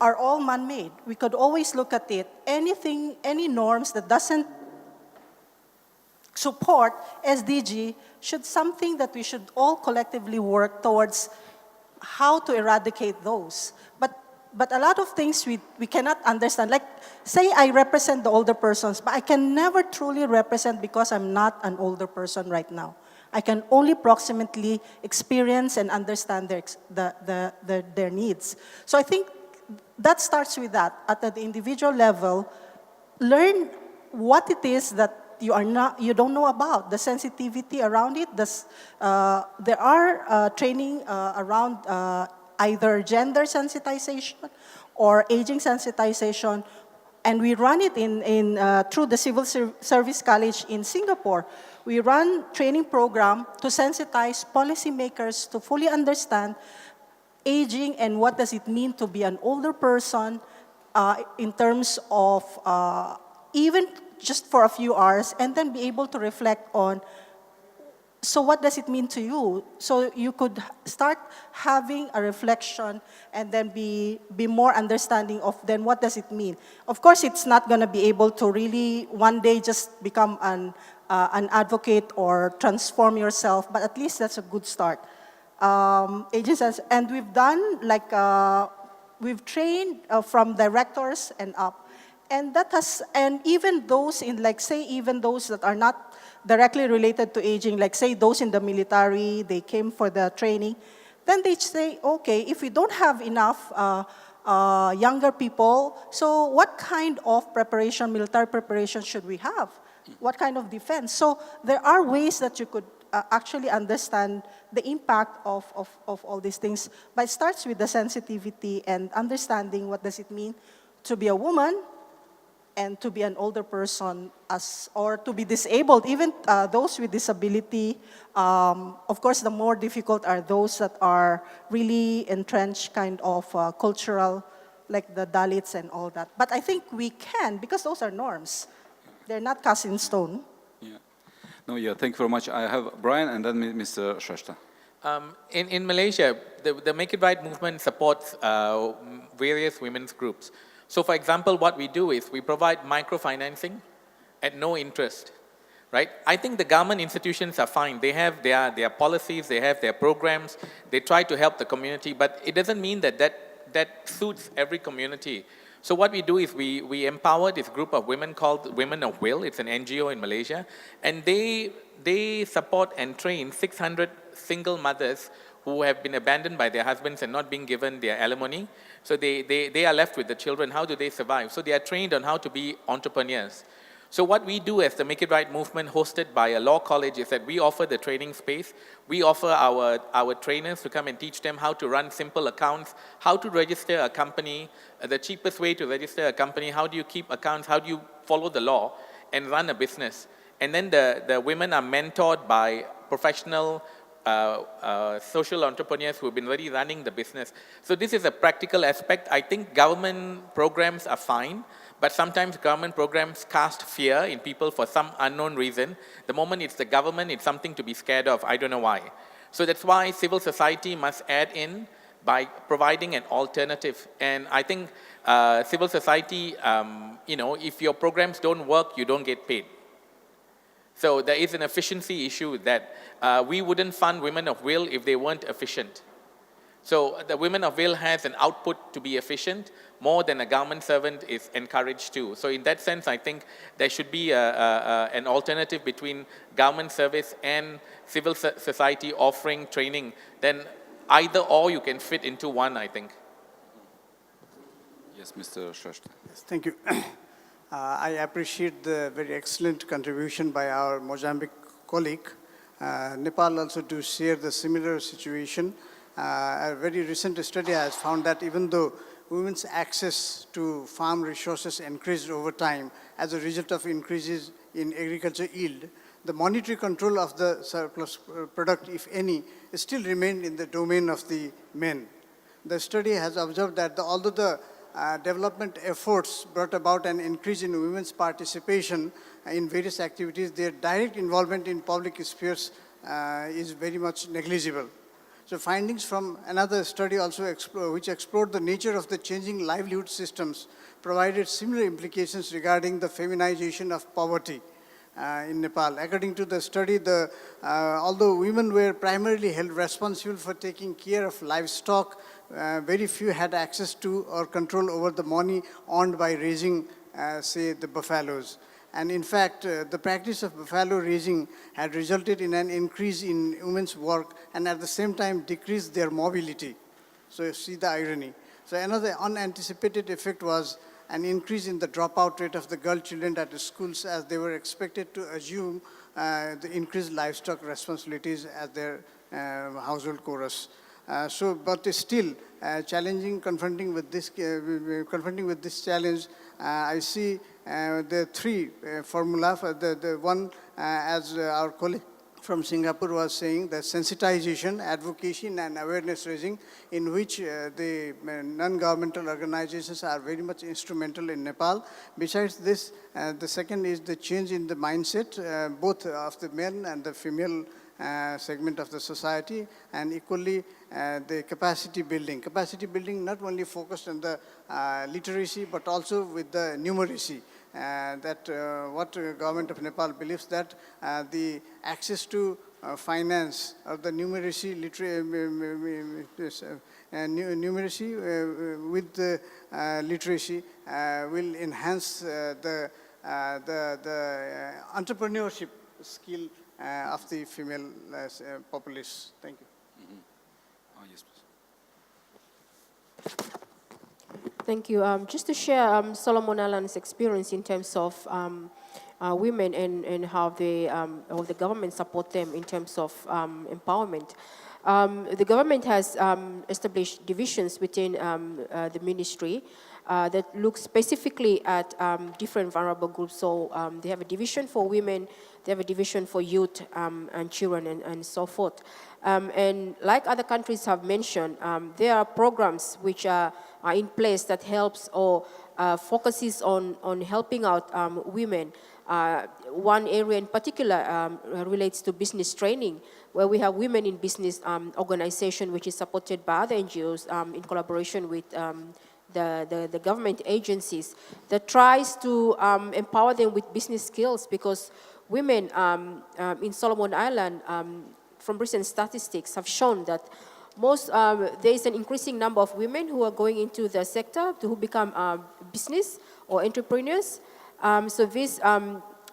are all man-made. We could always look at it. Any norms that doesn't support SDG should something that we should all collectively work towards how to eradicate those. But a lot of things we cannot understand. Like, say I represent the older persons, but I can never truly represent because I'm not an older person right now. I can only proximately experience and understand their needs. So I think that starts with that. At the individual level, learn what it is that you don't know about, the sensitivity around it. There are training around either gender sensitization or aging sensitization, and we run it through the Civil Service College in Singapore. We run training program to sensitize policymakers to fully understand aging and what does it mean to be an older person in terms of even just for a few hours, and then be able to reflect on, so what does it mean to you? So you could start having a reflection and then be more understanding of then what does it mean. Of course, it's not going to be able to really one day just become an advocate or transform yourself, but at least that's a good start. Agencies, and we've done we've trained from directors and up. And even those even those that are not directly related to aging, like say those in the military, they came for the training, then they say, okay, if we don't have enough younger people, so what kind of preparation, military preparation should we have? What kind of defense? So there are ways that you could actually understand the impact of all these things, but it starts with the sensitivity and understanding what does it mean to be a woman, and to be an older person, or to be disabled, even those with disability. Of course, the more difficult are those that are really entrenched kind of cultural, like the Dalits and all that. But I think we can, because those are norms. They're not cast in stone. Yeah. No, yeah, thank you very much. I have Brian and then Mr. Shrestha. In Malaysia, the Make It Right movement supports various women's groups. So for example, what we do is we provide microfinancing at no interest, right? I think the government institutions are fine. They have their policies, they have their programs, they try to help the community, but it doesn't mean that suits every community. So what we do is we empower this group of women called Women of Will. It's an NGO in Malaysia, and they support and train 600 single mothers who have been abandoned by their husbands and not being given their alimony. So they are left with the children. How do they survive? So they are trained on how to be entrepreneurs. So what we do as the Make It Right movement, hosted by a law college, is that we offer the training space. We offer our trainers to come and teach them how to run simple accounts, how to register a company, the cheapest way to register a company, how do you keep accounts, how do you follow the law. and run a business. And then the women are mentored by professional social entrepreneurs who have been already running the business. So this is a practical aspect. I think government programs are fine, but sometimes government programs cast fear in people for some unknown reason. The moment it's the government, it's something to be scared of. I don't know why. So that's why civil society must add in by providing an alternative. And I think civil society, if your programs don't work, you don't get paid. So there is an efficiency issue that we wouldn't fund Women of Will if they weren't efficient. So the Women of Will has an output to be efficient more than a government servant is encouraged to. So in that sense, I think there should be an alternative between government service and civil society offering training. Then either or you can fit into one, I think. Yes, Mr. Shrestha. Yes, thank you. I appreciate the very excellent contribution by our Mozambique colleague. Nepal also do share the similar situation. A very recent study has found that even though women's access to farm resources increased over time as a result of increases in agriculture yield, the monetary control of the surplus product, if any, still remained in the domain of the men. The study has observed that although the development efforts brought about an increase in women's participation in various activities, their direct involvement in public spheres is very much negligible. So findings from another study also which explored the nature of the changing livelihood systems provided similar implications regarding the feminization of poverty in Nepal. According to the study, although women were primarily held responsible for taking care of livestock, very few had access to or control over the money earned by raising, say, the buffaloes. And in fact, the practice of buffalo raising had resulted in an increase in women's work and at the same time decreased their mobility. So you see the irony. So another unanticipated effect was an increase in the dropout rate of the girl children at the schools as they were expected to assume the increased livestock responsibilities as their household chorus. But still, confronting with this challenge, I see the three formula. The one, as our colleague from Singapore was saying, the sensitization, advocacy, and awareness raising, in which the non-governmental organizations are very much instrumental in Nepal. Besides this, the second is the change in the mindset, both of the men and the female segment of the society, and equally the capacity building. Capacity building not only focused on the literacy, but also with the numeracy. What government of Nepal believes that the access to finance or the numeracy, numeracy with the literacy will enhance the entrepreneurship skill of the female populace. Thank you. Yes, please. Thank you. Just to share Solomon Allen's experience in terms of women and how the government support them in terms of empowerment. The government has established divisions within the ministry that look specifically at different vulnerable groups. So they have a division for women, they have a division for youth and children and so forth. And like other countries have mentioned, there are programs which are in place that helps or focuses on helping out women. One area in particular relates to business training, where we have women in business organization, which is supported by other NGOs in collaboration with the government agencies, that tries to empower them with business skills, because women in Solomon Island, from recent statistics, have shown that there is an increasing number of women who are going into the sector who become business or entrepreneurs. So this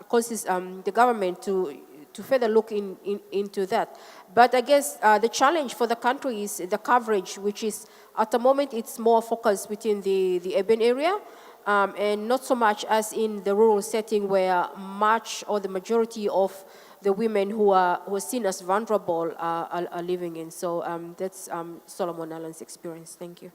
causes the government to further look into that. But I guess the challenge for the country is the coverage, which is at the moment it's more focused within the urban area, and not so much as in the rural setting where much or the majority of the women who are seen as vulnerable are living in. So that's Solomon Allen's experience. Thank you.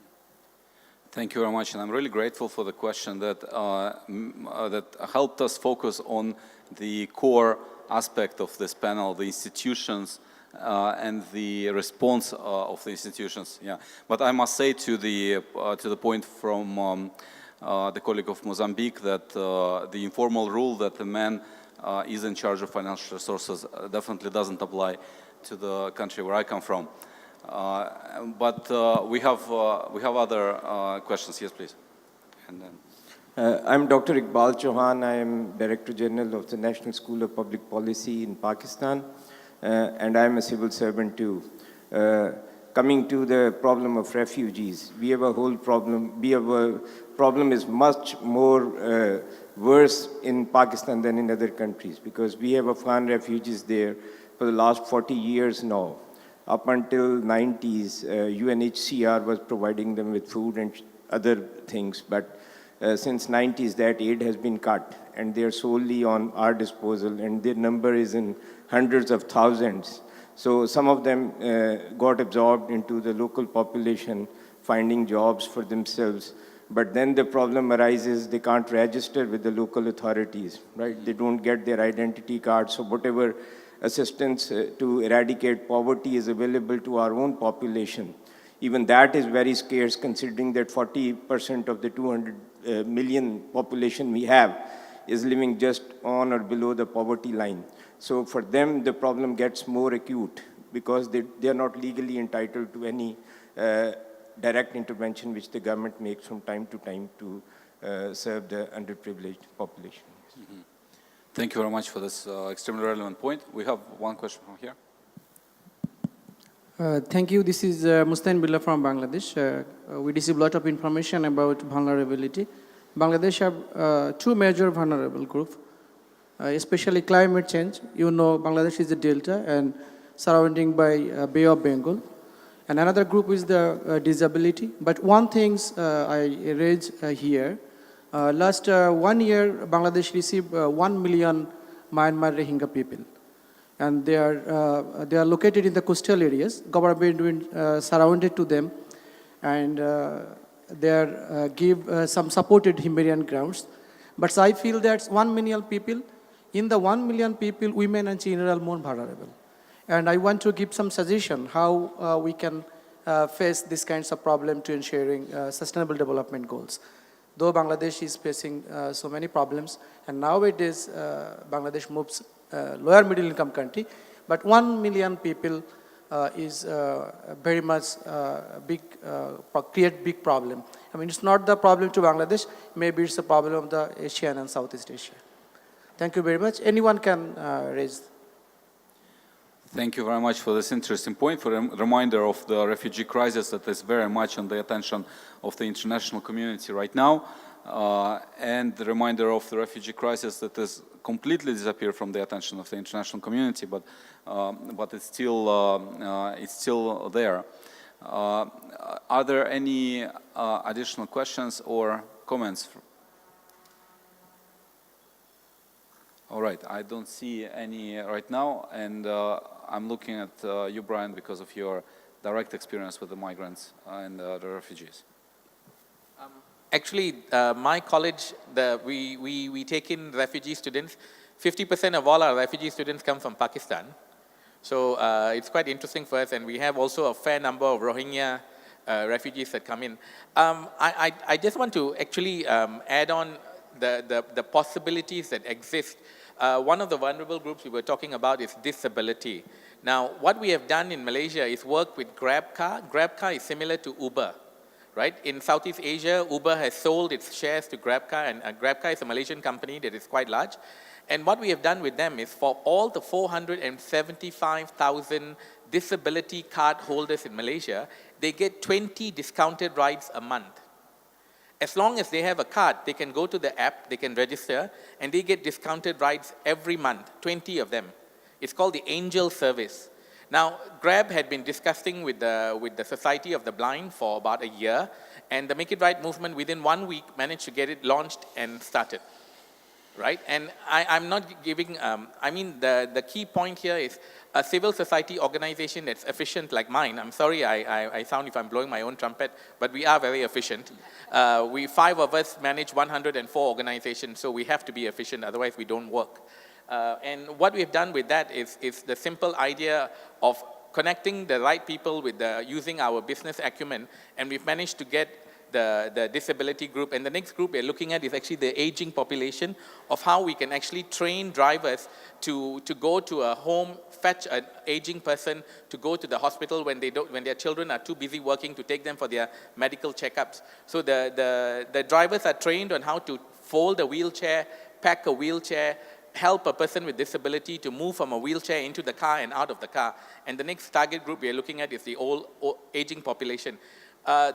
Thank you very much, and I'm really grateful for the question that that helped us focus on the core aspect of this panel, the institutions and the response of the institutions. Yeah, but I must say to the point from the colleague of Mozambique that the informal rule that the man is in charge of financial resources definitely doesn't apply to the country where I come from. But we have other questions. Yes, please. And then. I'm Dr. Iqbal Chauhan. I am Director General of the National School of Public Policy in Pakistan, and I'm a civil servant too. Coming to the problem of refugees, we have a whole problem. Problem is much more worse in Pakistan than in other countries because we have Afghan refugees there for the last 40 years now. Up until 90s, UNHCR was providing them with food and other things, but since 90s that aid has been cut and they're solely on our disposal and their number is in hundreds of thousands. So some of them got absorbed into the local population, finding jobs for themselves. But then the problem arises, they can't register with the local authorities, right? They don't get their identity cards, so whatever assistance to eradicate poverty is available to our own population. Even that is very scarce considering that 40% of the 200 million population we have is living just on or below the poverty line. So for them, the problem gets more acute because they are not legally entitled to any direct intervention which the government makes from time to time to serve the underprivileged population. Mm-hmm. Thank you very much for this extremely relevant point. We have one question from here. Thank you. This is Mustain Billah from Bangladesh. We receive a lot of information about vulnerability. Bangladesh have two major vulnerable groups, especially climate change. You know, Bangladesh is a delta and surrounding by Bay of Bengal. And another group is the disability. But one thing I raise here, last 1 year, Bangladesh received 1 million Myanmar Rohingya people. And they are located in the coastal areas. Government surrounded to them, and they are give some supported humanitarian grounds. But I feel that 1 million people, in the 1 million people, women and children are more vulnerable. And I want to give some suggestion how we can face these kinds of problem to ensuring sustainable development goals. Though Bangladesh is facing so many problems, and nowadays Bangladesh moves lower middle income country, but 1 million people is very much create big problem. I mean, it's not the problem to Bangladesh, maybe it's a problem of the Asian and Southeast Asia. Thank you very much. Anyone can raise. Thank you very much for this interesting point, for a reminder of the refugee crisis that is very much on the attention of the international community right now, and the reminder of the refugee crisis that has completely disappeared from the attention of the international community, but it's still there. Are there any additional questions or comments? All right, I don't see any right now, and I'm looking at you, Brian, because of your direct experience with the migrants and the refugees. Actually, my college, we take in refugee students. 50% of all our refugee students come from Pakistan. So it's quite interesting for us, and we have also a fair number of Rohingya refugees that come in. I just want to actually add on the possibilities that exist. One of the vulnerable groups we were talking about is disability. Now, what we have done in Malaysia is work with GrabCar. GrabCar is similar to Uber, right? In Southeast Asia, Uber has sold its shares to GrabCar, and GrabCar is a Malaysian company that is quite large. And what we have done with them is for all the 475,000 disability card holders in Malaysia, they get 20 discounted rides a month. As long as they have a card, they can go to the app, they can register, and they get discounted rides every month, 20 of them. It's called the Angel Service. Now, Grab had been discussing with the Society of the Blind for about a year, and the Make It Right movement within 1 week managed to get it launched and started, right? And I'm not giving, I mean, the key point here is a civil society organization that's efficient like mine. I'm sorry I sound if I'm blowing my own trumpet, but we are very efficient. We 5 of us manage 104 organizations, so we have to be efficient, otherwise we don't work. And what we've done with that is the simple idea of connecting the right people with using our business acumen, and we've managed to get the disability group. And the next group we're looking at is actually the aging population, of how we can actually train drivers to go to a home, fetch an aging person, to go to the hospital when their children are too busy working, to take them for their medical checkups. So the drivers are trained on how to fold a wheelchair, pack a wheelchair, help a person with disability to move from a wheelchair into the car and out of the car. And the next target group we are looking at is the old aging population.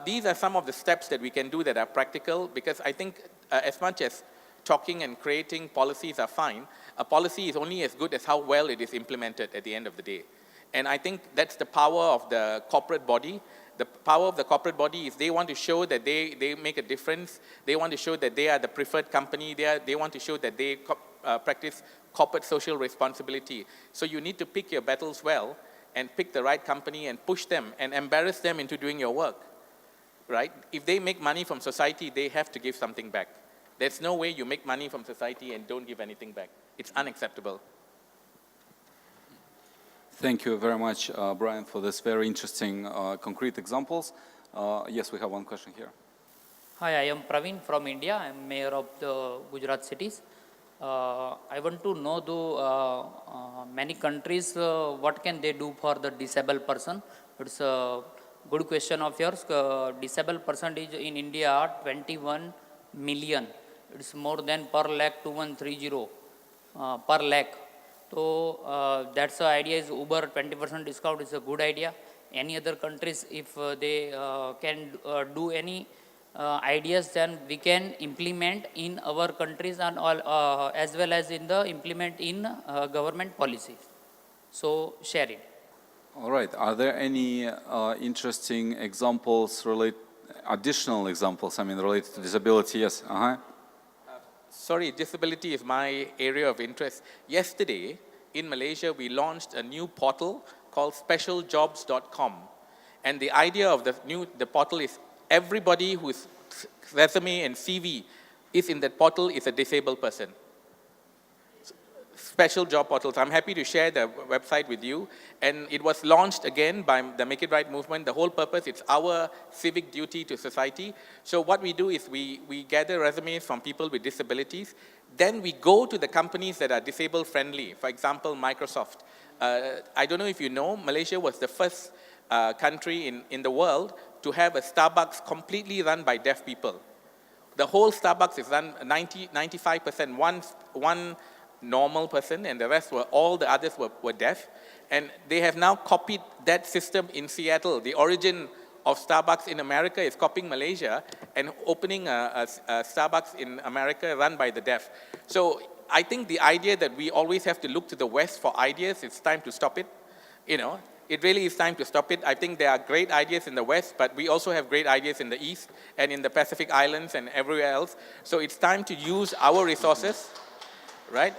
These are some of the steps that we can do that are practical, because I think as much as talking and creating policies are fine, a policy is only as good as how well it is implemented at the end of the day. And I think that's the power of the corporate body. The power of the corporate body is they want to show that they make a difference. They want to show that they are the preferred company. They want to show that they practice corporate social responsibility. So you need to pick your battles well and pick the right company and push them and embarrass them into doing your work. Right? If they make money from society, they have to give something back. There's no way you make money from society and don't give anything back. It's unacceptable. Thank you very much, Brian, for this very interesting, concrete examples. Yes, we have one question here. Hi, I am Praveen from India. I am mayor of the Gujarat cities. I want to know many countries, what can they do for the disabled person? It's a good question of yours. Disabled percentage in India are 21 million. It's more than per lakh 2130 per lakh. So that's the idea is Uber 20% discount is a good idea. Any other countries, if they can do any ideas, then we can implement in our countries and all, as well as in the implement in government policies. So share it. All right. Are there any interesting examples, additional examples, related to disability? Yes. Sorry, disability is my area of interest. Yesterday, in Malaysia, we launched a new portal called specialjobs.com. And the idea of the portal is everybody whose resume and CV is in that portal is a disabled person. Special job portals. I'm happy to share the website with you. And it was launched again by the Make It Right movement. The whole purpose, it's our civic duty to society. So what we do is we gather resumes from people with disabilities. Then we go to the companies that are disabled friendly. For example, Microsoft. I don't know if you know, Malaysia was the first country in the world to have a Starbucks completely run by deaf people. The whole Starbucks is run 95%, one normal person, and the rest all the others were deaf. And they have now copied that system in Seattle. The origin of Starbucks in America is copying Malaysia and opening a Starbucks in America run by the deaf. So I think the idea that we always have to look to the West for ideas, it's time to stop it. It really is time to stop it. I think there are great ideas in the West, but we also have great ideas in the East and in the Pacific Islands and everywhere else. So it's time to use our resources, right?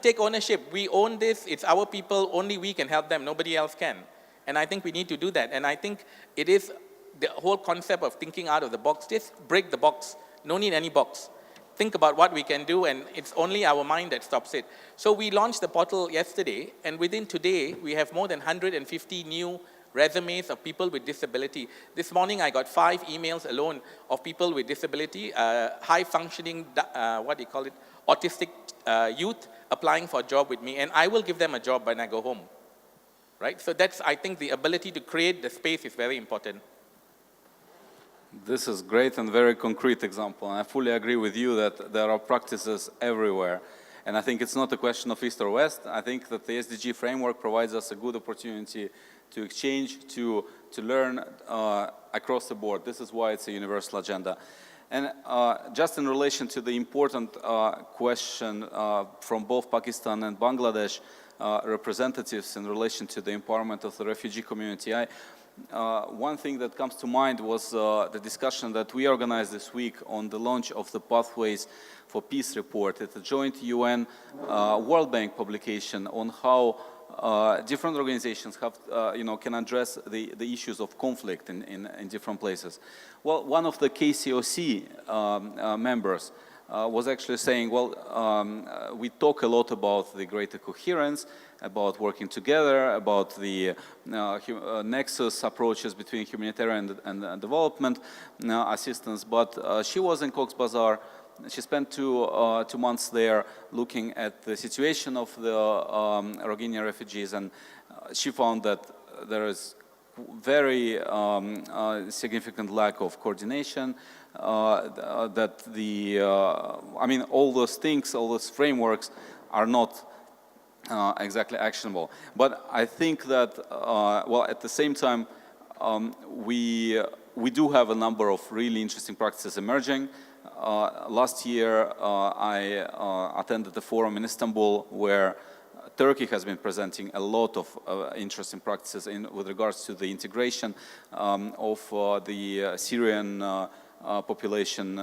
Take ownership. We own this. It's our people. Only we can help them. Nobody else can. And I think we need to do that. And I think it is the whole concept of thinking out of the box. Just break the box. No need any box. Think about what we can do, and it's only our mind that stops it. So we launched the portal yesterday, and within today, we have more than 150 new resumes of people with disability. This morning, I got 5 emails alone of people with disability, high-functioning, autistic youth applying for a job with me, and I will give them a job when I go home, right? So that's, I think, the ability to create the space is very important. This is great and very concrete example. And I fully agree with you that there are practices everywhere. And I think it's not a question of East or West. I think that the SDG framework provides us a good opportunity to exchange, to learn across the board. This is why it's a universal agenda. And just in relation to the important question from both Pakistan and Bangladesh representatives in relation to the empowerment of the refugee community, one thing that comes to mind was the discussion that we organized this week on the launch of the Pathways for Peace report. It's a joint UN World Bank publication on how different organizations have, can address the issues of conflict in different places. Well, one of the KCOC members was actually saying, well, we talk a lot about the greater coherence, about working together, about the nexus approaches between humanitarian and development assistance, but she was in Cox's Bazar. She spent two months there looking at the situation of the Rohingya refugees, and she found that there is very significant lack of coordination, that all those things, all those frameworks are not exactly actionable. But I think that, at the same time, we do have a number of really interesting practices emerging. Last year, I attended a forum in Istanbul where Turkey has been presenting a lot of interesting practices with regards to the integration of the Syrian population.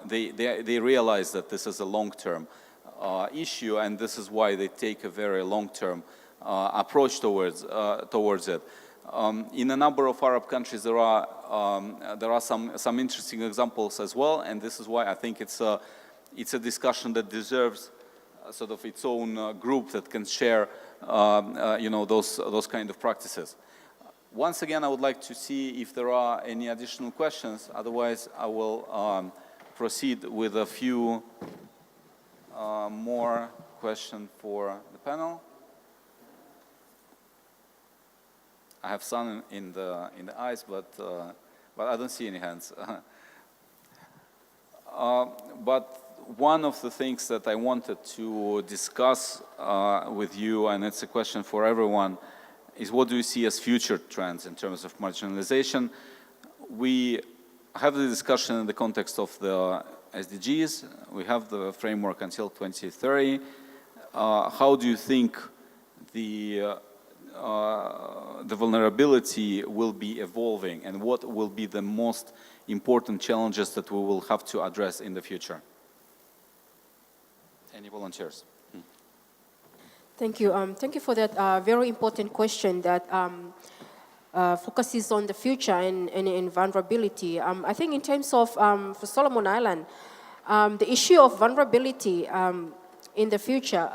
They realize that this is a long-term issue, and this is why they take a very long-term approach towards it. In a number of Arab countries, there are some interesting examples as well, and this is why I think it's a discussion that deserves sort of its own group that can share, those kind of practices. Once again, I would like to see if there are any additional questions. Otherwise, I will proceed with a few more questions for the panel. I have sun in the eyes, but I don't see any hands. But one of the things that I wanted to discuss with you, and it's a question for everyone, is what do you see as future trends in terms of marginalization? We have the discussion in the context of the SDGs. We have the framework until 2030. How do you think the vulnerability will be evolving, and what will be the most important challenges that we will have to address in the future? Any volunteers? Thank you. Thank you for that very important question that focuses on the future and vulnerability. I think in terms of, for Solomon Island, the issue of vulnerability in the future,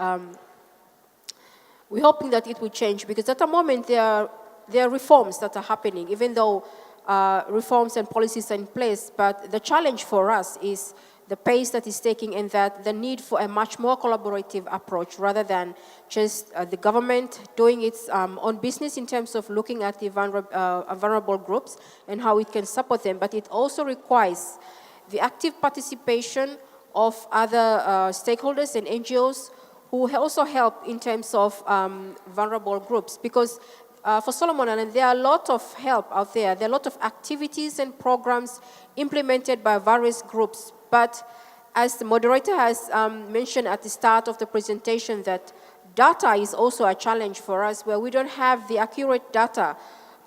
we're hoping that it will change, because at the moment there are reforms that are happening, even though reforms and policies are in place. But the challenge for us is the pace that is taking, and that the need for a much more collaborative approach rather than just the government doing its own business in terms of looking at the vulnerable groups and how it can support them. But it also requires the active participation of other stakeholders and NGOs who also help in terms of vulnerable groups. Because for Solomon Islands, there are a lot of help out there. There are a lot of activities and programs implemented by various groups. But as the moderator has mentioned at the start of the presentation, that data is also a challenge for us, where we don't have the accurate data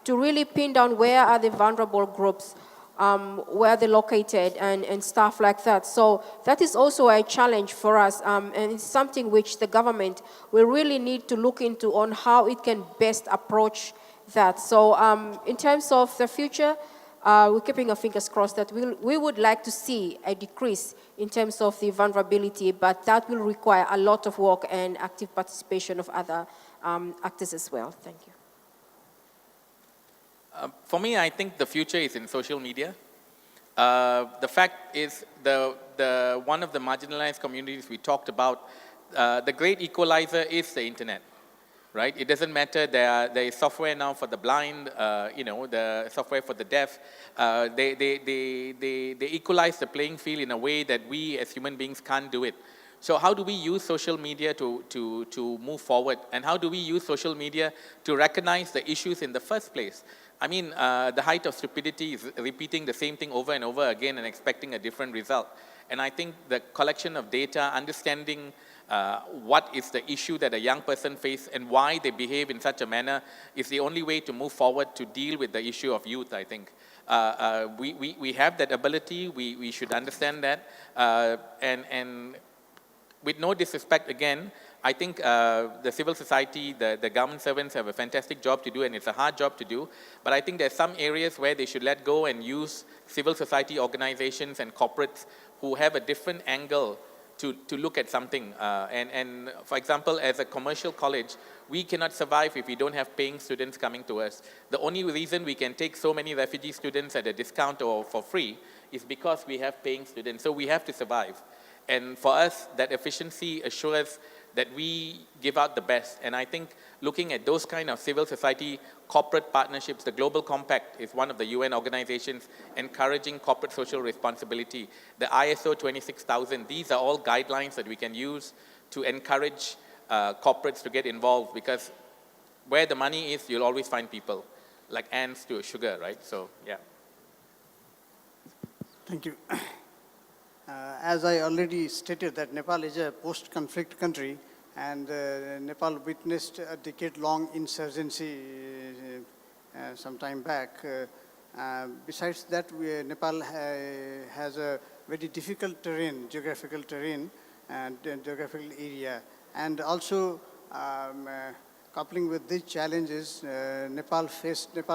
to really pin down where are the vulnerable groups, where they're located, and stuff like that. So that is also a challenge for us, and it's something which the government will really need to look into on how it can best approach that. So in terms of the future, we're keeping our fingers crossed that we would like to see a decrease in terms of the vulnerability, but that will require a lot of work and active participation of other actors as well. Thank you. For me, I think the future is in social media. The fact is, one of the marginalized communities we talked about, the great equalizer is the internet. Right? It doesn't matter, there is software now for the blind, the software for the deaf. They equalize the playing field in a way that we as human beings can't do it. So how do we use social media to move forward? And how do we use social media to recognize the issues in the first place? I mean, the height of stupidity is repeating the same thing over and over again and expecting a different result. And I think the collection of data, understanding what is the issue that a young person faces and why they behave in such a manner is the only way to move forward to deal with the issue of youth, I think. We have that ability, we should understand that, and with no disrespect again, I think the civil society, the government servants have a fantastic job to do, and it's a hard job to do. But I think there's some areas where they should let go and use civil society organizations and corporates who have a different angle to look at something. And for example, as a commercial college, we cannot survive if we don't have paying students coming to us. The only reason we can take so many refugee students at a discount or for free is because we have paying students. So we have to survive. And for us, that efficiency assures that we give out the best. And I think looking at those kind of civil society corporate partnerships, the Global Compact is one of the UN organizations encouraging corporate social responsibility. The ISO 26000, these are all guidelines that we can use to encourage corporates to get involved, because where the money is, you'll always find people, like ants to sugar, right? So, yeah. Thank you. As I already stated that Nepal is a post-conflict country, and Nepal witnessed a decade-long insurgency some time back. Besides that, Nepal has a very difficult terrain, geographical terrain and geographical area. And also, coupling with these challenges, Nepal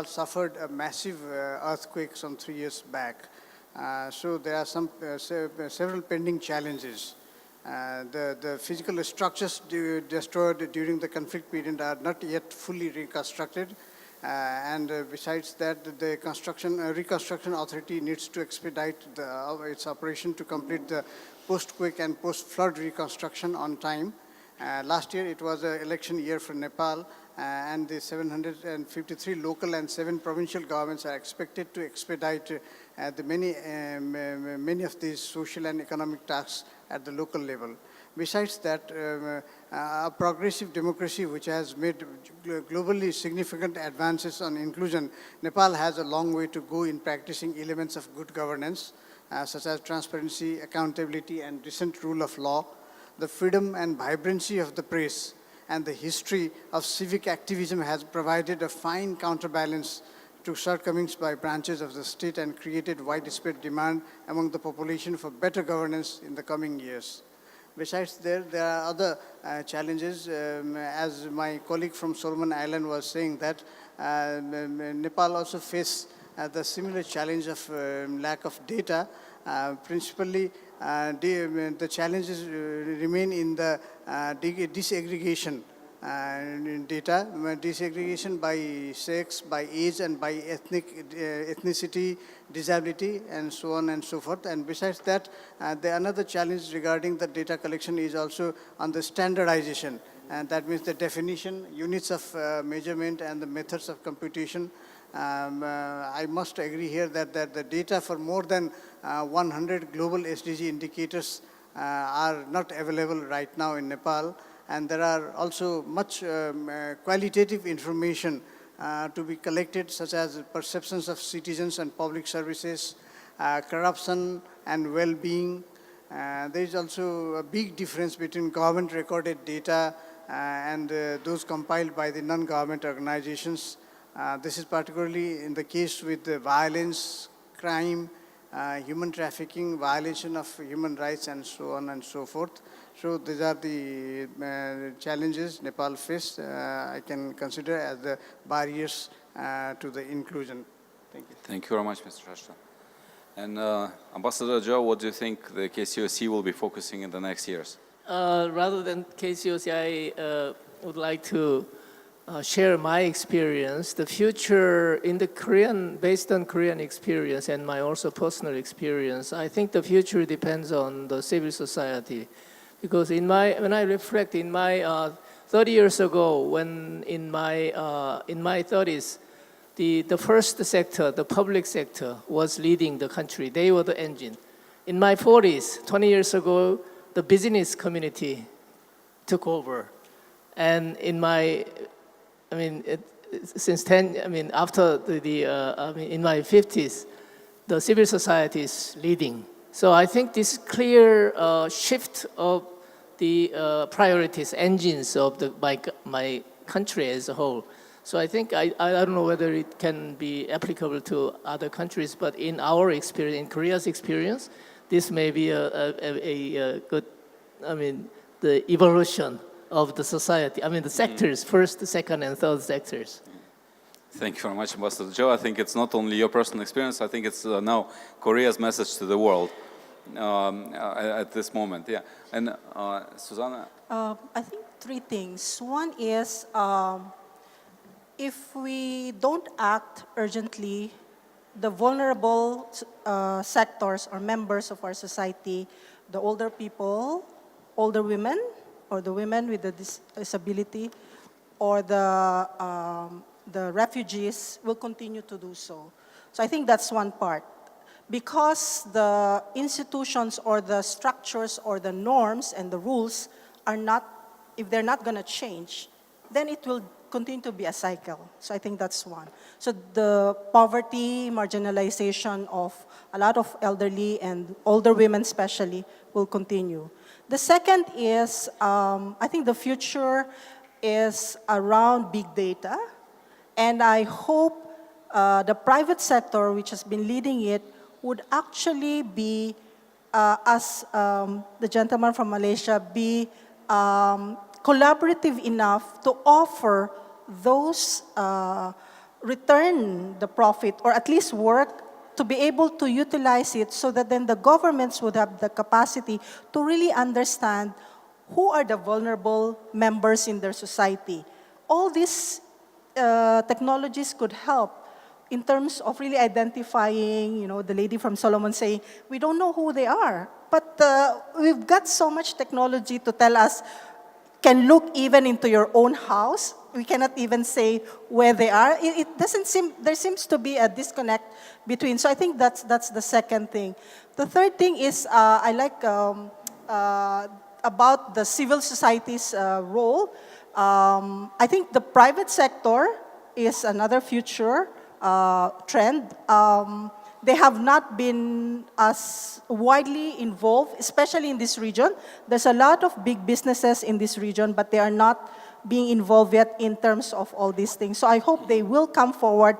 suffered a massive earthquake some 3 years back. So there are some several pending challenges. The physical structures destroyed during the conflict period are not yet fully reconstructed. And besides that, the reconstruction authority needs to expedite its operation to complete the post-quake and post-flood reconstruction on time. Last year, it was an election year for Nepal, and the 753 local and 7 provincial governments are expected to expedite many of these social and economic tasks at the local level. Besides that, a progressive democracy which has made globally significant advances on inclusion, Nepal has a long way to go in practicing elements of good governance, such as transparency, accountability, and decent rule of law. The freedom and vibrancy of the press and the history of civic activism has provided a fine counterbalance to shortcomings by branches of the state and created widespread demand among the population for better governance in the coming years. Besides, there are other challenges. As my colleague from Solomon Island was saying, that Nepal also faces the similar challenge of lack of data. Principally, the challenges remain in the disaggregation data, disaggregation by sex, by age, and by ethnicity, disability, and so on and so forth. And besides that, another challenge regarding the data collection is also on the standardization. And that means the definition, units of measurement, and the methods of computation. I must agree here that the data for more than 100 global SDG indicators are not available right now in Nepal. And there are also much qualitative information to be collected, such as perceptions of citizens and public services, corruption and well-being. There is also a big difference between government recorded data and those compiled by the non-government organizations. This is particularly in the case with the violence, crime, human trafficking, violation of human rights, and so on and so forth. So these are the challenges Nepal faces. I can consider as the barriers to the inclusion. Thank you. Thank you very much, Mr. Rashtra. And Ambassador Joe, what do you think the KCOC will be focusing in the next years? Rather than KCOC, I would like to share my experience. The future in the based on Korean experience and my also personal experience, I think the future depends on the civil society. Because when I reflect in my 30 years ago, when in my 30s, the first sector, the public sector, was leading the country. They were the engine. In my 40s, 20 years ago, the business community took over. And in my, since 10, after in my 50s, the civil society is leading. So I think this clear shift of the priorities, engines of my country as a whole. So I think I don't know whether it can be applicable to other countries, but in our experience, in Korea's experience, this may be a good, the evolution of the society. The sectors, first, second, and third sectors. Thank you very much, Ambassador Joe. I think it's not only your personal experience, I think it's now Korea's message to the world at this moment. Yeah. And Susanna? I think three things. One is, if we don't act urgently, the vulnerable sectors or members of our society, the older people, older women, or the women with a disability, or the refugees will continue to do so. So I think that's one part. Because the institutions or the structures or the norms and the rules are not, if they're not going to change, then it will continue to be a cycle. So I think that's one. So the poverty, marginalization of a lot of elderly and older women especially will continue. The second is, I think the future is around big data. And I hope the private sector, which has been leading it, would actually be, as the gentleman from Malaysia, be collaborative enough to offer those return the profit, or at least work to be able to utilize it, so that then the governments would have the capacity to really understand who are the vulnerable members in their society. All these technologies could help in terms of really identifying, the lady from Solomon saying, we don't know who they are, but we've got so much technology to tell us, can look even into your own house. We cannot even say where they are. It doesn't seem, there seems to be a disconnect between. So I think that's the second thing. The third thing is, I like about the civil society's role. I think the private sector is another future trend. They have not been as widely involved, especially in this region. There's a lot of big businesses in this region, but they are not being involved yet in terms of all these things. So I hope they will come forward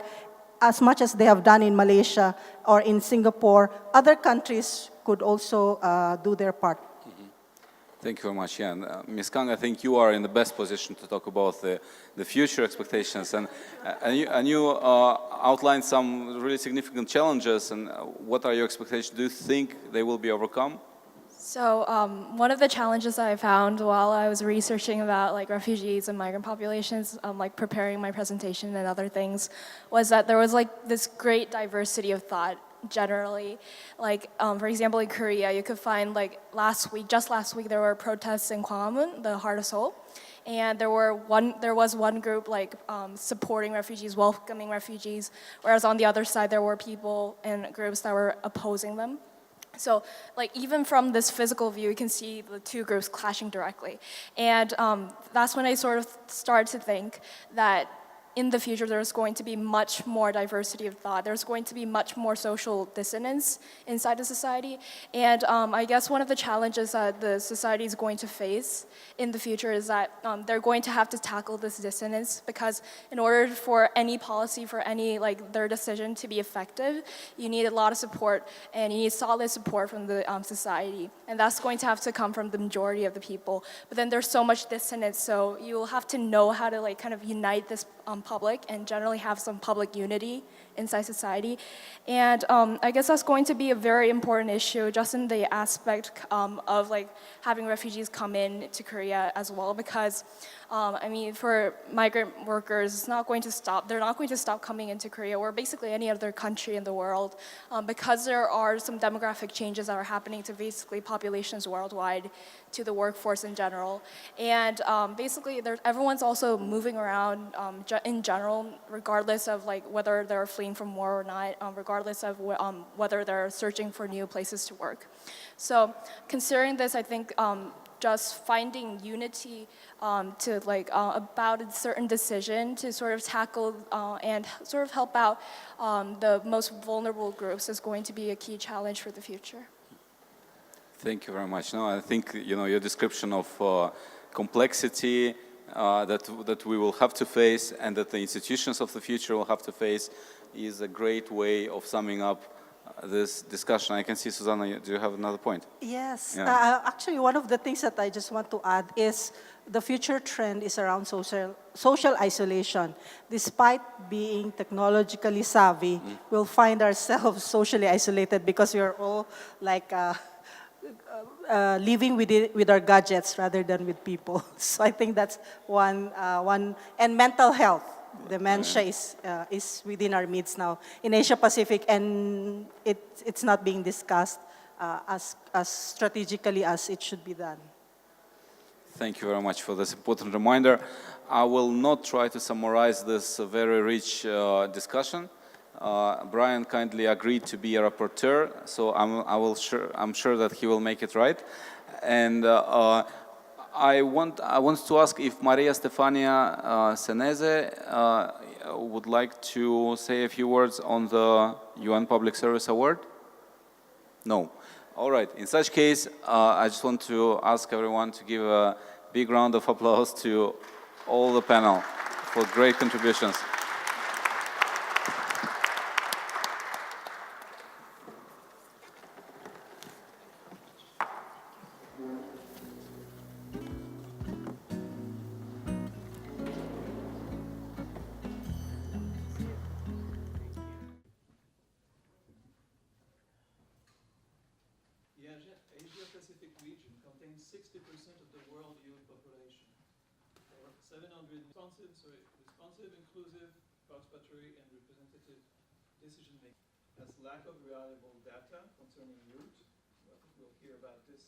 as much as they have done in Malaysia or in Singapore. Other countries could also do their part. Thank you very much. Yeah. And, Ms. Kang, I think you are in the best position to talk about the future expectations. And you outlined some really significant challenges. And what are your expectations? Do you think they will be overcome? So one of the challenges I found while I was researching about refugees and migrant populations, preparing my presentation and other things, was that there was this great diversity of thought generally. For example, in Korea, you could find just last week, there were protests in Gwanghwamun, the heart of Seoul. And there was one group supporting refugees, welcoming refugees, whereas on the other side, there were people and groups that were opposing them. So even from this physical view, you can see the two groups clashing directly. And that's when I sort of started to think that in the future, there's going to be much more diversity of thought. There's going to be much more social dissonance inside the society. And I guess one of the challenges that the society is going to face in the future is that they're going to have to tackle this dissonance, because in order for any policy, for any their decision to be effective, you need a lot of support, and you need solid support from the society. And that's going to have to come from the majority of the people. But then there's so much dissonance, so you will have to know how to kind of unite this public and generally have some public unity inside society. And I guess that's going to be a very important issue just in the aspect of having refugees come in to Korea as well, because for migrant workers, it's not going to stop. They're not going to stop coming into Korea or basically any other country in the world, because there are some demographic changes that are happening to basically populations worldwide, to the workforce in general. And basically, everyone's also moving around in general, regardless of whether they're fleeing from war or not, regardless of whether they're searching for new places to work. So considering this, I think just finding unity to about a certain decision to sort of tackle and sort of help out the most vulnerable groups is going to be a key challenge for the future. Thank you very much. No, I think your description of complexity that we will have to face and that the institutions of the future will have to face is a great way of summing up this discussion. I can see, Susanna, do you have another point? Yes. Yeah. Actually, one of the things that I just want to add is the future trend is around social isolation. Despite being technologically savvy, we'll find ourselves socially isolated because we are all like living with our gadgets rather than with people. So I think that's one. And mental health. Dementia is within our midst now in Asia Pacific, and it's not being discussed as strategically as it should be done. Thank you very much for this important reminder. I will not try to summarize this very rich discussion. Brian kindly agreed to be a rapporteur, so I'm sure that he will make it right. And I want to ask if Maria Stefania Seneze would like to say a few words on the UN Public Service Award? No. All right. In such case, I just want to ask everyone to give a big round of applause to all the panel for great contributions. The Asia-Pacific region contains 60% of the world youth population. There are 700 responsive, inclusive, participatory, and representative decision-making. There's lack of reliable data concerning youth. We'll hear about this.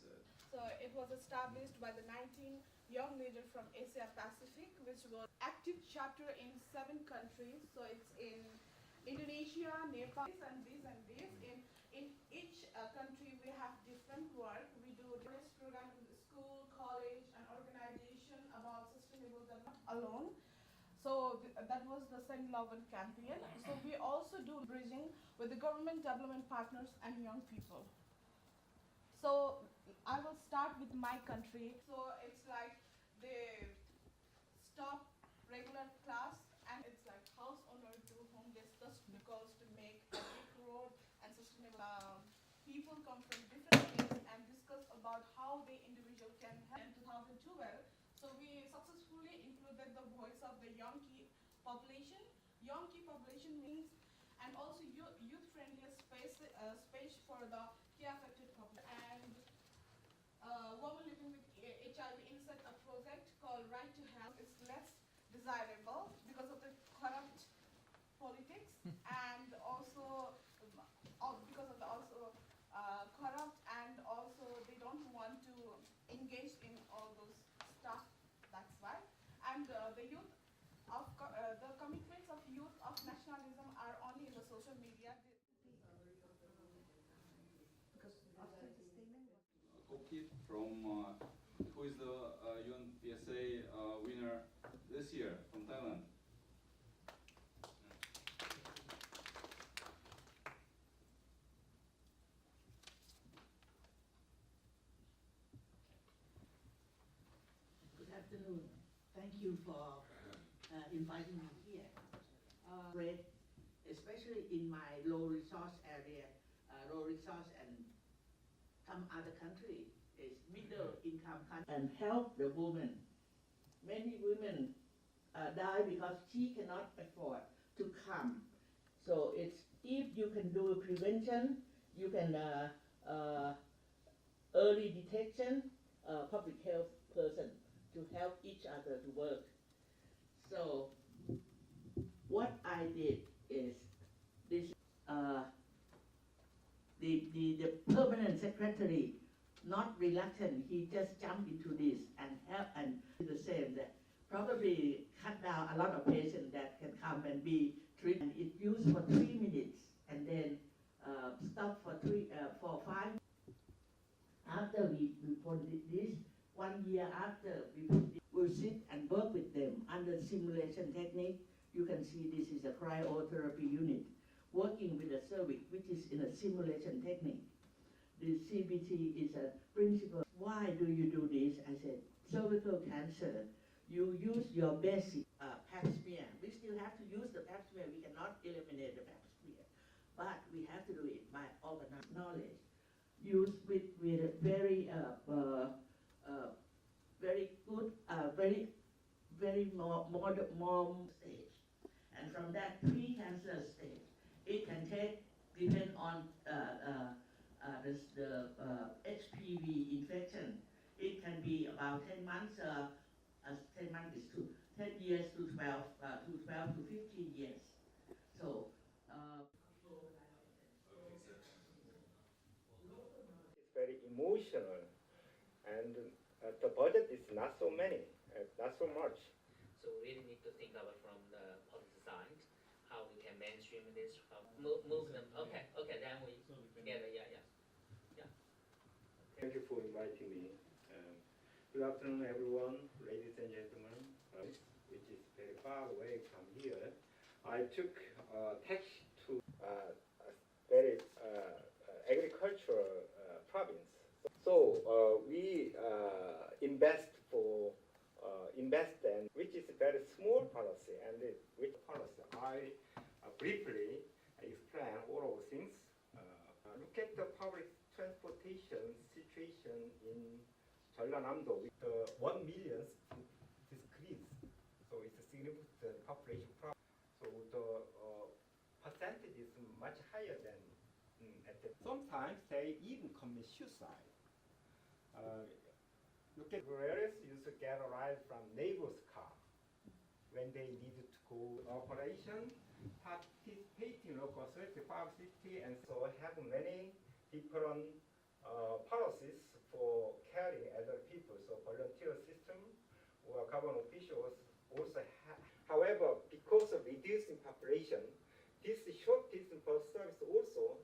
So it was established by the 19 young leaders from Asia Pacific, which was active chapter in 7 countries. So it's in Indonesia, Nepal, and this. In each country, we have different work. We do different programs in the school, college, and organization about sustainable development alone. So that was the St. Logan campaign. So we also do bridging with the government development partners and young people. So I will start with my country. So it's like they stop regular class, and it's like house owner to home discuss because to make a big road and sustainable. People come from different places and discuss about how they individual can help. In 2012, so we successfully included the voice of the young key population. Young key population means, and also youth-friendly space for the key affected population. And women living with HIV inside a project called Right to Health is less desirable because of the corrupt politics and also because of the corrupt, and also they don't want to engage in all those stuff. That's why. And the youth of the commitments of youth of nationalism are only in the social media. From who is the UN PSA winner this year from Thailand? Good afternoon. Thank you for inviting me here. Especially in my low resource area, low resource and some other country is middle income country, and help the woman. Many women die because she cannot afford to come. So it's, if you can do prevention, you can early detection, public health person to help each other to work. So what I did is this, the permanent secretary, not reluctant, he just jumped into this and help and do the same, that probably cut down a lot of patients that can come and be treated. And it used for 3 minutes and then stop for 5. After we put this, 1 year after we put this, we'll sit and work with them under simulation technique. You can see this is a cryotherapy unit working with a cervix, which is in a simulation technique. the CBT is a principle. Why do you do this? I said, cervical cancer, you use your basic pap smear. We still have to use the pap smear. We cannot eliminate the pap smear, but we have to do it by organized knowledge. Use with very very good, very more stage. And from that pre-cancer stage, it can take, depend on the HPV infection. It can be about 10 months, 10 months is 10 years to 12 to 15 years. So, it's very emotional, and the budget is not so many, not so much. So we really need to think about from the policy side, how we can mainstream this, how move them. Okay, then we together, yeah. Thank you for inviting me. Good afternoon, everyone, ladies and gentlemen, which is very far away from here. I took a taxi to a very agricultural province. So we invest in, which is a very small policy, and which policy I briefly explain all of things. Look at the public transportation situation in Jeollanam-do with 1 million decrease. So it's a significant population problem. So the percentage is much higher than at the. Sometimes they even commit suicide. Look at rurals used to get a ride from neighbor's car when they needed to go operation, participating local 35 cities, and so have many different policies for caring elder people. So volunteer system or government officials also have. However, because of reducing population, this short distance bus service also